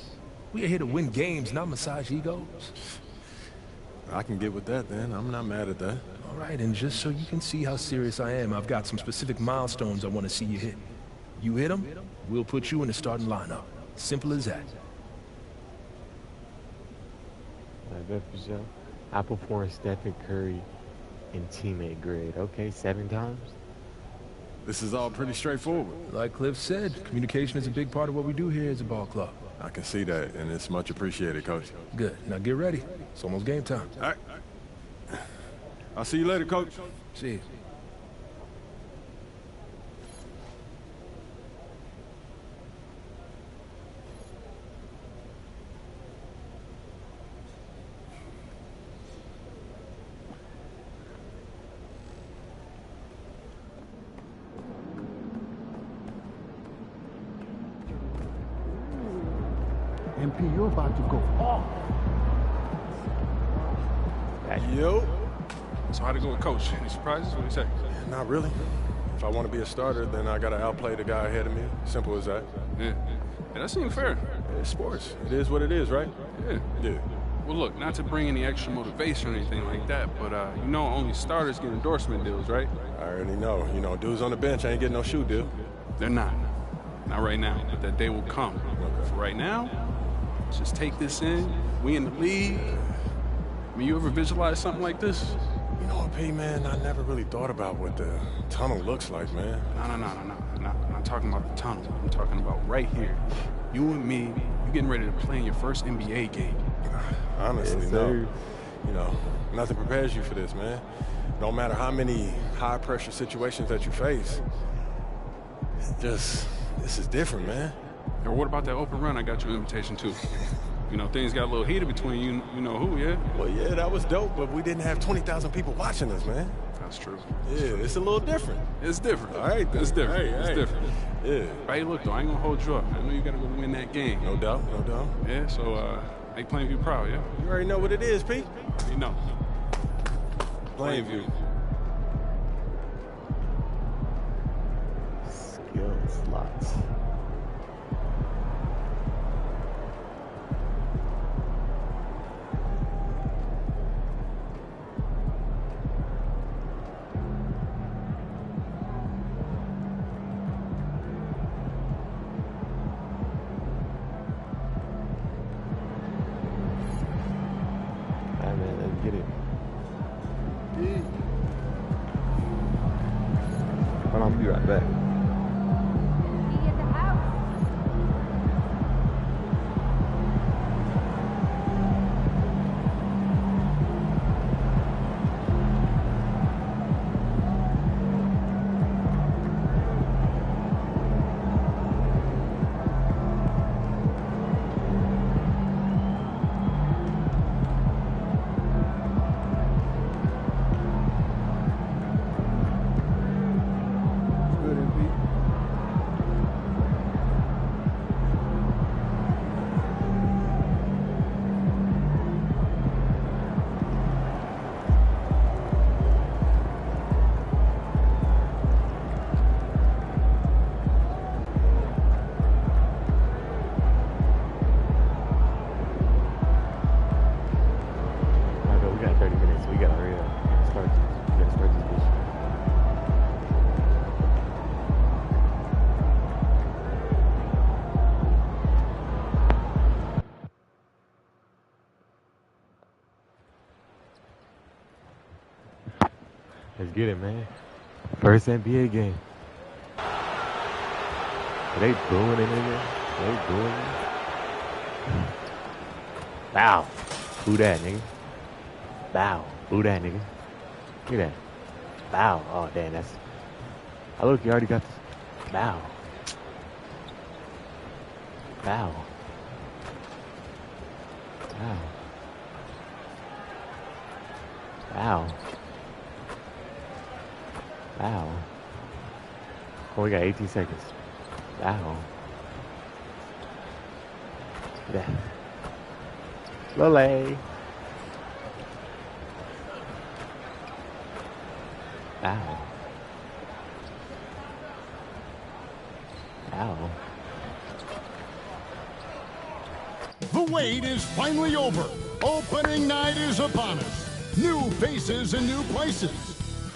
We are here to win games, not massage egos. I can get with that then. I'm not mad at that. All right, and just so you can see how serious I am, I've got some specific milestones I want to see you hit. You hit them, we'll put you in the starting lineup. Simple as that. I bet for sure. I performed Stephen Curry in teammate grade. Okay, 7 times. This is all pretty straightforward. Like Cliff said, communication is a big part of what we do here as a ball club. I can see that, and it's much appreciated, Coach. Good. Now get ready. It's almost game time. All right. I'll see you later, Coach. See you. MP, you're about to go off. Yo. So how'd it go with Coach? Any surprises? What do you say? Not really. If I want to be a starter, then I got to outplay the guy ahead of me. Simple as that. Yeah. Yeah, that seemed fair. It's sports. It is what it is, right? Yeah. Yeah. Well, look, not to bring any extra motivation or anything like that, but you know only starters get endorsement deals, right? I already know. You know, dudes on the bench ain't getting no shoe deal. They're not. Not right now, but that day will come. For right now, just take this in. We in the league. I mean, you ever visualize something like this? You know what, P, man? I never really thought about what the tunnel looks like, man. No. I'm not talking about the tunnel. I'm talking about right here. You and me, you getting ready to play in your first NBA game. Honestly, Yes, no. sir. You know, nothing prepares you for this, man. No matter how many high-pressure situations that you face, this is different, man. And what about that open run I got you an invitation to? You know, things got a little heated between you know who, yeah? Well, yeah, that was dope, but we didn't have 20,000 people watching us, man. That's true. Yeah, it's a little different. It's different. All right, then. It's different. Hey, it's hey. different. Yeah. Hey, look, though, I ain't gonna hold you up. I know you gotta go win that game. No doubt, no doubt. Yeah, so, make Plainview proud, yeah? You already know what it is, Pete. You know. Plainview. Skill slots. Alright, man, let's get it. Hold on, I'll be right back. Good, MP. Alright, we got 30 minutes. We gotta hurry up. We gotta start this bitch. Let's get it, man. First NBA game. Are they booing it, nigga? They booing it? Bow. Boo that, nigga. Bow. Boo that, nigga. Look at that. Bow. Oh, damn, that's... I look, you already got this. Bow. Bow. Bow. Bow. Bow. Oh, we got 18 seconds. Bow. Yeah. Lole. Bow. Bow. The wait is finally over. Opening night is upon us. New faces in new places.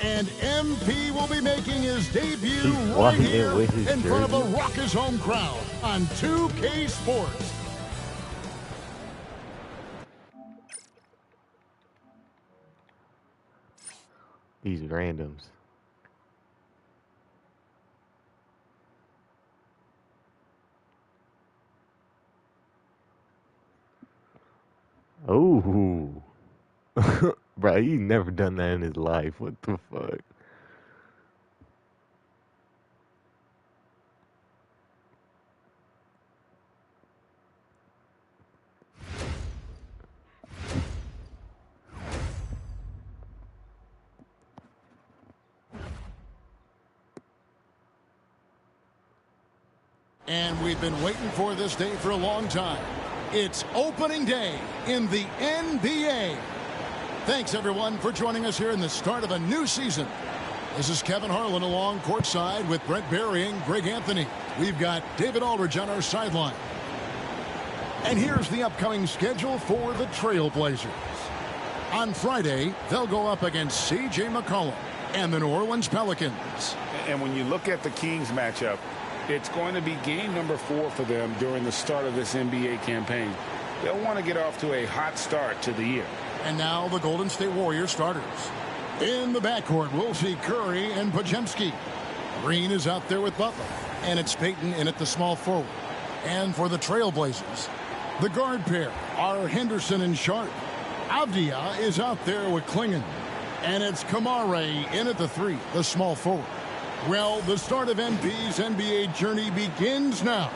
And MP will be making his debut right here in front of a raucous home crowd on 2K Sports. These randoms. Oh. Bro, he's never done that in his life. What the fuck? And we've been waiting for this day for a long time. It's opening day in the NBA. Thanks, everyone, for joining us here in the start of a new season. This is Kevin Harlan along courtside with Brent Barry and Greg Anthony. We've got David Aldridge on our sideline. And here's the upcoming schedule for the Trailblazers. On Friday, they'll go up against C.J. McCollum and the New Orleans Pelicans. And when you look at the Kings matchup, it's going to be game number 4 for them during the start of this NBA campaign. They'll want to get off to a hot start to the year. And now the Golden State Warriors starters. In the backcourt, we'll see Curry and Podziemski. Green is out there with Butler. And it's Payton in at the small forward. And for the Trailblazers, the guard pair are Henderson and Sharp. Avdia is out there with Klingon. And it's Kamare in at the 3, the small forward. Well, the start of MP's NBA journey begins now.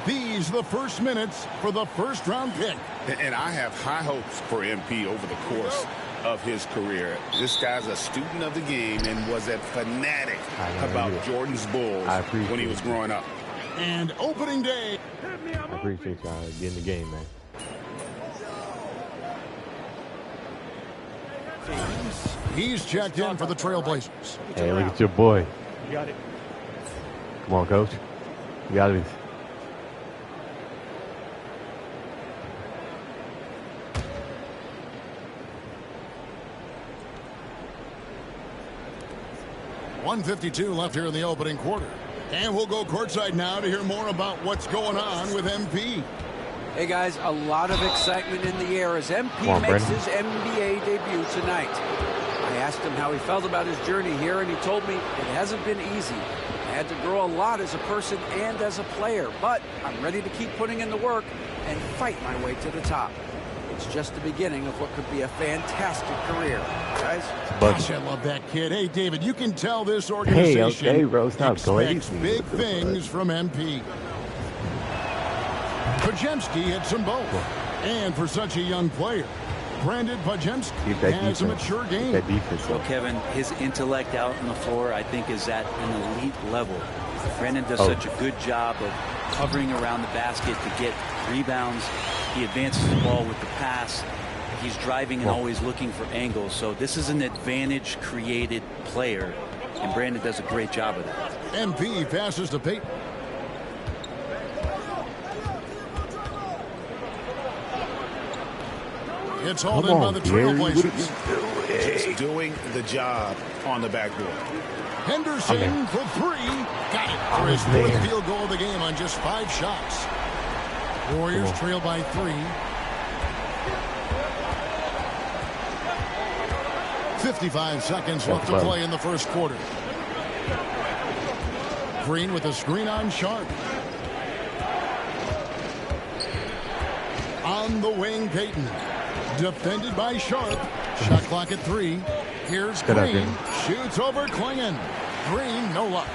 These are the first minutes for the first-round pick. And I have high hopes for MP over the course of his career. This guy's a student of the game and was a fanatic about Jordan's Bulls when he was growing up. And opening day. I appreciate y'all getting the game, man. He's checked in for the Trailblazers. Hey, look at your boy. You got it. Come on, coach. You got this. .152 left here in the opening quarter. And we'll go courtside now to hear more about what's going on with MP. Hey, guys, a lot of excitement in the air as MP makes his NBA debut tonight. I asked him how he felt about his journey here, and he told me it hasn't been easy. I had to grow a lot as a person and as a player, but I'm ready to keep putting in the work and fight my way to the top. It's just the beginning of what could be a fantastic career. Guys? Gosh, I love that kid. Hey, David, you can tell this organization okay, bro, stop expects big things from MP. Podziemski hits them both. And for such a young player, Brandon Podziemski has a mature game. Well, Kevin, his intellect out on the floor, I think, is at an elite level. Brandon does such a good job of hovering around the basket to get rebounds. He advances the ball with the pass. He's driving and always looking for angles. So this is an advantage-created player, and Brandon does a great job of that. MP passes to Payton. It's hauled in by the Trailblazers. Just doing the job on the backboard. Henderson for 3. Got it for his 4th field goal of the game on just 5 shots. Warriors trail by 3. 55 seconds left to play in the first quarter. Green with a screen on Sharp. On the wing, Payton. Defended by Sharp. Shot clock at 3. Here's Green. Shoots over Klingon. Green, no luck.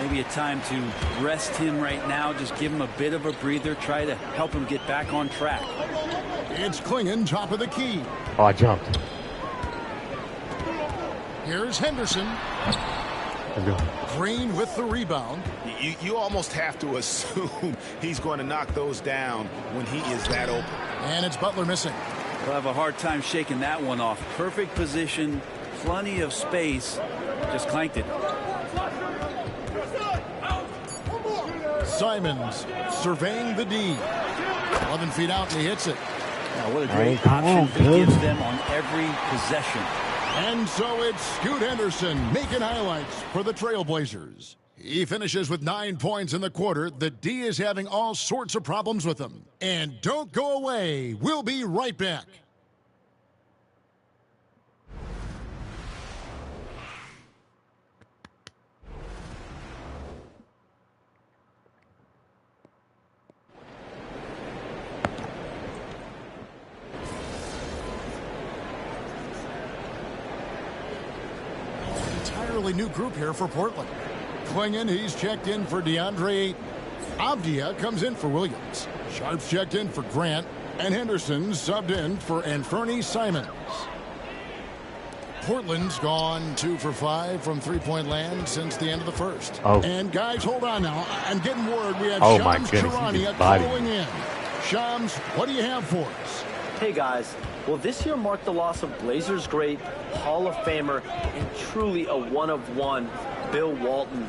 Maybe a time to rest him right now. Just give him a bit of a breather. Try to help him get back on track. It's Clingan, top of the key. Oh, I jumped. Here's Henderson. Let's go. Green with the rebound. You almost have to assume he's going to knock those down when he is that open. And it's Butler missing. We'll have a hard time shaking that one off. Perfect position, plenty of space. Just clanked it. Simons surveying the D. 11 feet out and he hits it. Now what a great option he gives them on every possession. And so it's Scoot Henderson making highlights for the Trailblazers. He finishes with 9 points in the quarter. The D is having all sorts of problems with him. And don't go away. We'll be right back. New group here for Portland. Clingan, he's checked in for DeAndre Ayton. Avdia comes in for Williams. Sharp's checked in for Grant. And Henderson subbed in for Anfernee Simons. Portland's gone 2 for 5 from three-point land since the end of the first. Oh. And guys, hold on now. I'm getting word we have Shams Charania calling in. Shams, what do you have for us? Hey guys, well this year marked the loss of Blazers great, Hall of Famer, and truly a one-of-one, Bill Walton.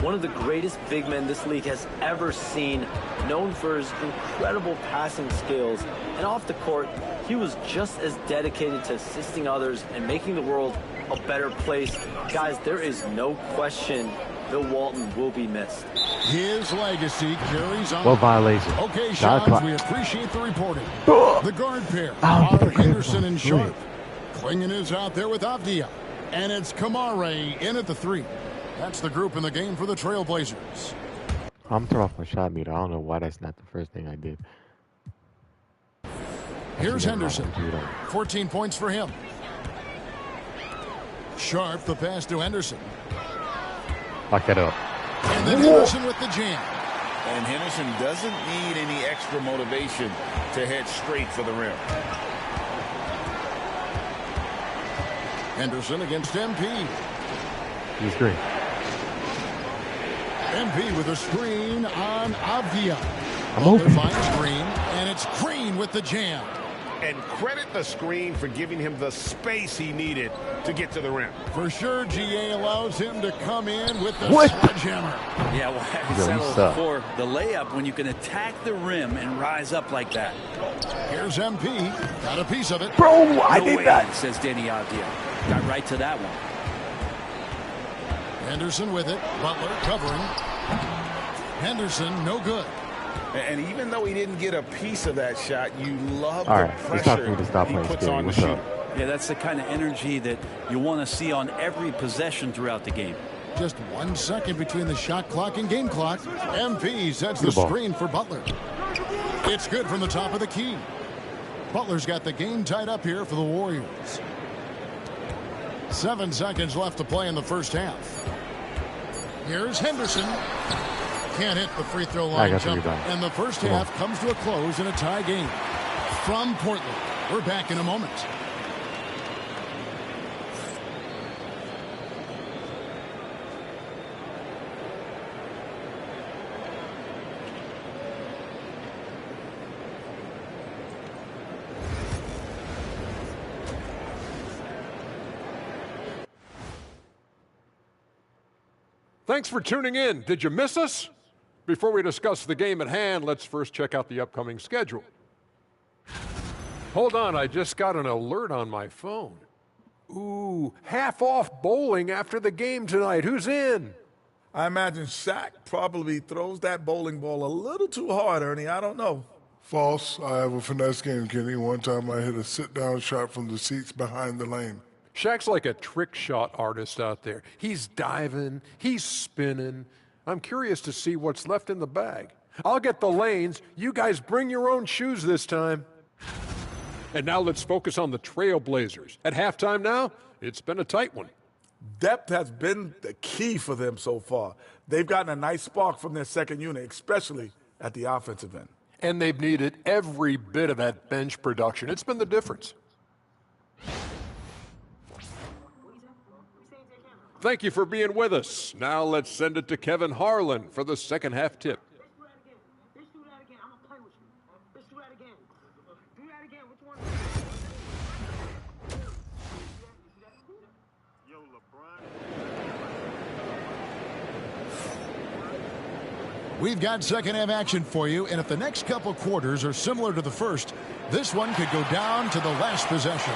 One of the greatest big men this league has ever seen, known for his incredible passing skills. And off the court, he was just as dedicated to assisting others and making the world a better place. Guys, there is no question Bill Walton will be missed. His legacy carries on. What violation? Okay, Shams, we appreciate the reporting. The guard pair are Henderson and Sharp. Clingan is out there with Avdia. And it's Kamare in at the 3. That's the group in the game for the Trailblazers. I'm throwing off my shot meter. I don't know why that's not the first thing I did. Here's Henderson. 14 points for him. Sharp, the pass to Henderson. Lock that up. And then Henderson with the jam. And Henderson doesn't need any extra motivation to head straight for the rim. Henderson against MP. He's green. MP with a screen on Avdia. I'm open. Finds Green, and it's Green with the jam. And credit the screen for giving him the space he needed to get to the rim. For sure, GA allows him to come in with the sledgehammer. Yeah, well, I settled for the layup when you can attack the rim and rise up like that. Here's MP. Got a piece of it. Bro, I did that. Says Danny Avdia. Got right to that one. Henderson with it. Butler covering. Henderson, no good. And even though he didn't get a piece of that shot, you love All the right, pressure he puts on the shooter. Yeah, that's the kind of energy that you want to see on every possession throughout the game. Just 1 second between the shot clock and game clock. MP sets the screen for Butler. It's good from the top of the key. Butler's got the game tied up here for the Warriors. 7 seconds left to play in the first half. Here's Henderson. Can't hit the free throw line jump. And the first half comes to a close in a tie game. From Portland, we're back in a moment. Thanks for tuning in. Did you miss us? Before we discuss the game at hand, let's first check out the upcoming schedule. Hold on, I just got an alert on my phone. Ooh, half off bowling after the game tonight. Who's in? I imagine Shaq probably throws that bowling ball a little too hard, Ernie. I don't know. False. I have a finesse game, Kenny. One time I hit a sit-down shot from the seats behind the lane. Shaq's like a trick shot artist out there. He's diving, he's spinning. I'm curious to see what's left in the bag. I'll get the lanes. You guys bring your own shoes this time. And now let's focus on the Trailblazers. At halftime now, it's been a tight one. Depth has been the key for them so far. They've gotten a nice spark from their second unit, especially at the offensive end. And they've needed every bit of that bench production. It's been the difference. Thank you for being with us. Now let's send it to Kevin Harlan for the second half tip. We've got second half action for you, and if the next couple quarters are similar to the first, this one could go down to the last possession.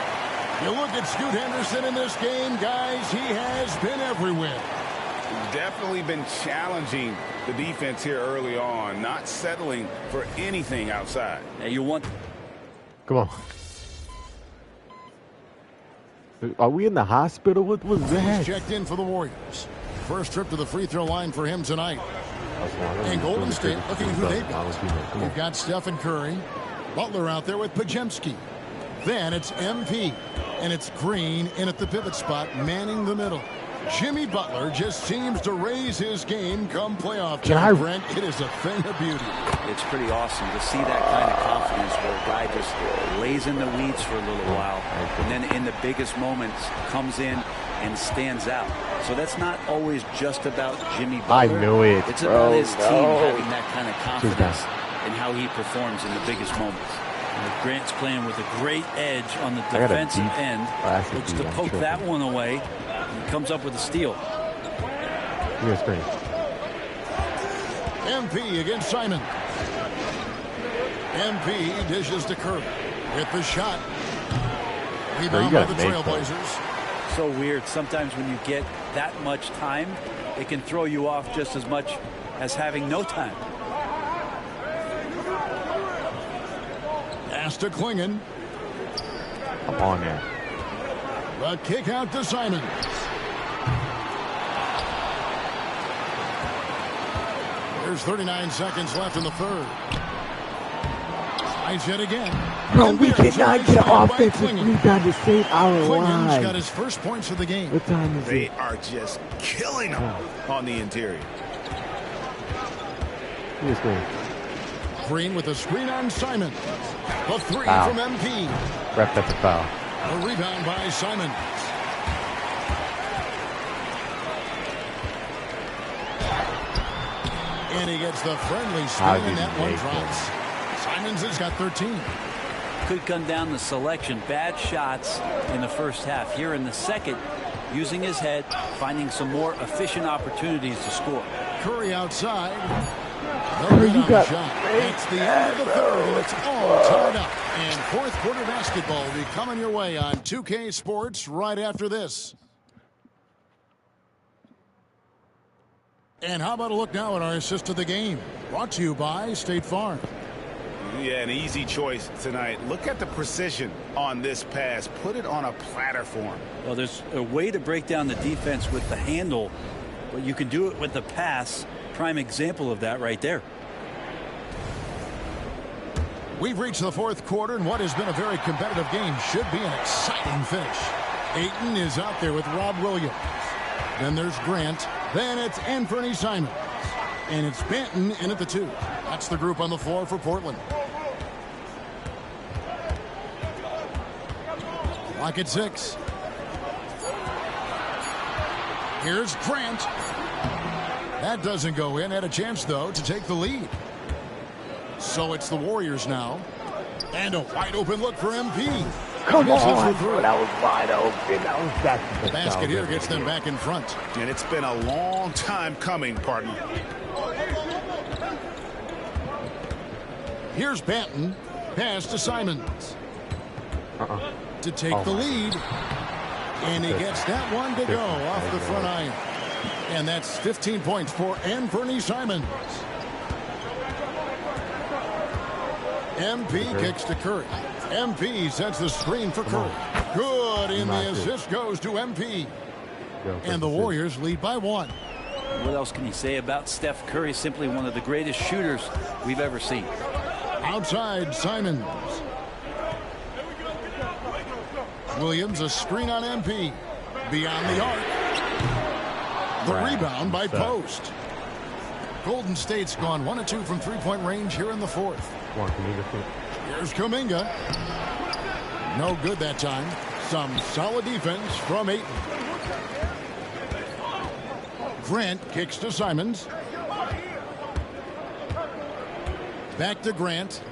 You look at Scoot Henderson in this game, guys, he has been everywhere. Definitely been challenging the defense here early on, not settling for anything outside. Now you want... Come on. Are we in the hospital? What was that? He's checked in for the Warriors. First trip to the free throw line for him tonight. And Golden State looking at who they've got. We've got Stephen Curry. Butler out there with Pajemski. Then it's MP. And it's Green in at the pivot spot, manning the middle. Jimmy Butler just seems to raise his game come playoff time, Brent. It is a thing of beauty. It's pretty awesome to see that kind of confidence where a guy just lays in the weeds for a little while and then in the biggest moments comes in and stands out. So that's not always just about Jimmy Butler. I knew it. It's about his team having that kind of confidence in how he performs in the biggest moments. Grant's playing with a great edge on the defensive end. Looks to poke that one away. He comes up with a steal. Yes, great. MP against Simon. MP dishes to Curry. With the shot. Rebound by the Trailblazers. So weird. Sometimes when you get that much time, it can throw you off just as much as having no time. Pass to Klingon. Come on there. The kick out to Simon. There's 39 seconds left in the third. Slides yet again. Bro, we cannot get an offensive rebound to save our Klingon's lives. got his first points of the game. What time is They it? are just killing them on the interior. Yes, great. Green with a screen on Simon. The three Foul. from MP. Ref, that's a foul. A rebound by Simon. And he gets the friendly spin, and that one drops. Simons has got 13. Could come down the selection. Bad shots in the first half. Here in the second, using his head, finding some more efficient opportunities to score. Curry outside. No You got shot. It's the end of the third, and it's all tied up. And fourth quarter basketball will be coming your way on 2K Sports right after this. And how about a look now at our assist of the game? Brought to you by State Farm. Yeah, an easy choice tonight. Look at the precision on this pass. Put it on a platter for him. Well, there's a way to break down the defense with the handle, but you can do it with the pass. Prime example of that right there. We've reached the fourth quarter, and what has been a very competitive game should be an exciting finish. Ayton is out there with Rob Williams. Then there's Grant. Then it's Anthony Simons. And it's Banton in at the 2. That's the group on the floor for Portland. Clock at 6. Here's Grant. That doesn't go in. Had a chance, though, to take the lead. So it's the Warriors now. And a wide open look for MP. Come on. That was wide open. The basket here gets them back in front. And it's been a long time coming, partner. Here's Banton. Pass to Simons. To take the lead. And he gets that one to go off the front iron. And that's 15 points for Anthony Simons. MP kicks to Curry. MP sets the screen for Curry. Good, and the assist goes to MP. And the Warriors lead by 1. What else can you say about Steph Curry? Simply one of the greatest shooters we've ever seen. Outside, Simons. Williams, a screen on MP. Beyond the arc. The rebound by Post. Golden State's gone 1 of 2 from three-point range here in the fourth. Here's Kuminga. No good that time. Some solid defense from Ayton. Grant kicks to Simons. Back to Grant.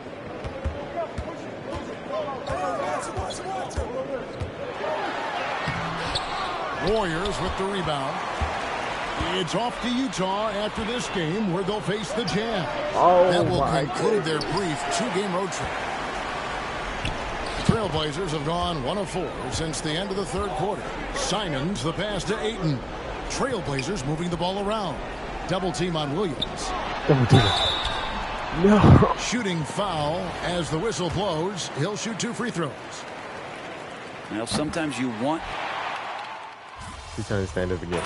Warriors with the rebound. It's off to Utah after this game where they'll face the Jazz. That will conclude their brief 2-game road trip. Trailblazers have gone 1 of 4 since the end of the third quarter. Simons the pass to Ayton. Trailblazers moving the ball around. Double team on Williams. No. Shooting foul as the whistle blows. He'll shoot 2 free throws. Well, sometimes you want. He's trying to stand up again.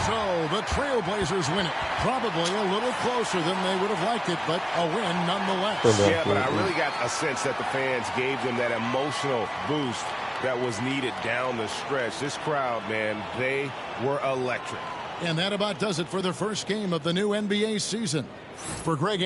So the Trailblazers win it. Probably a little closer than they would have liked it, but a win nonetheless. Yeah, but I really got a sense that the fans gave them that emotional boost that was needed down the stretch. This crowd, man, they were electric. And that about does it for the first game of the new NBA season. For Greg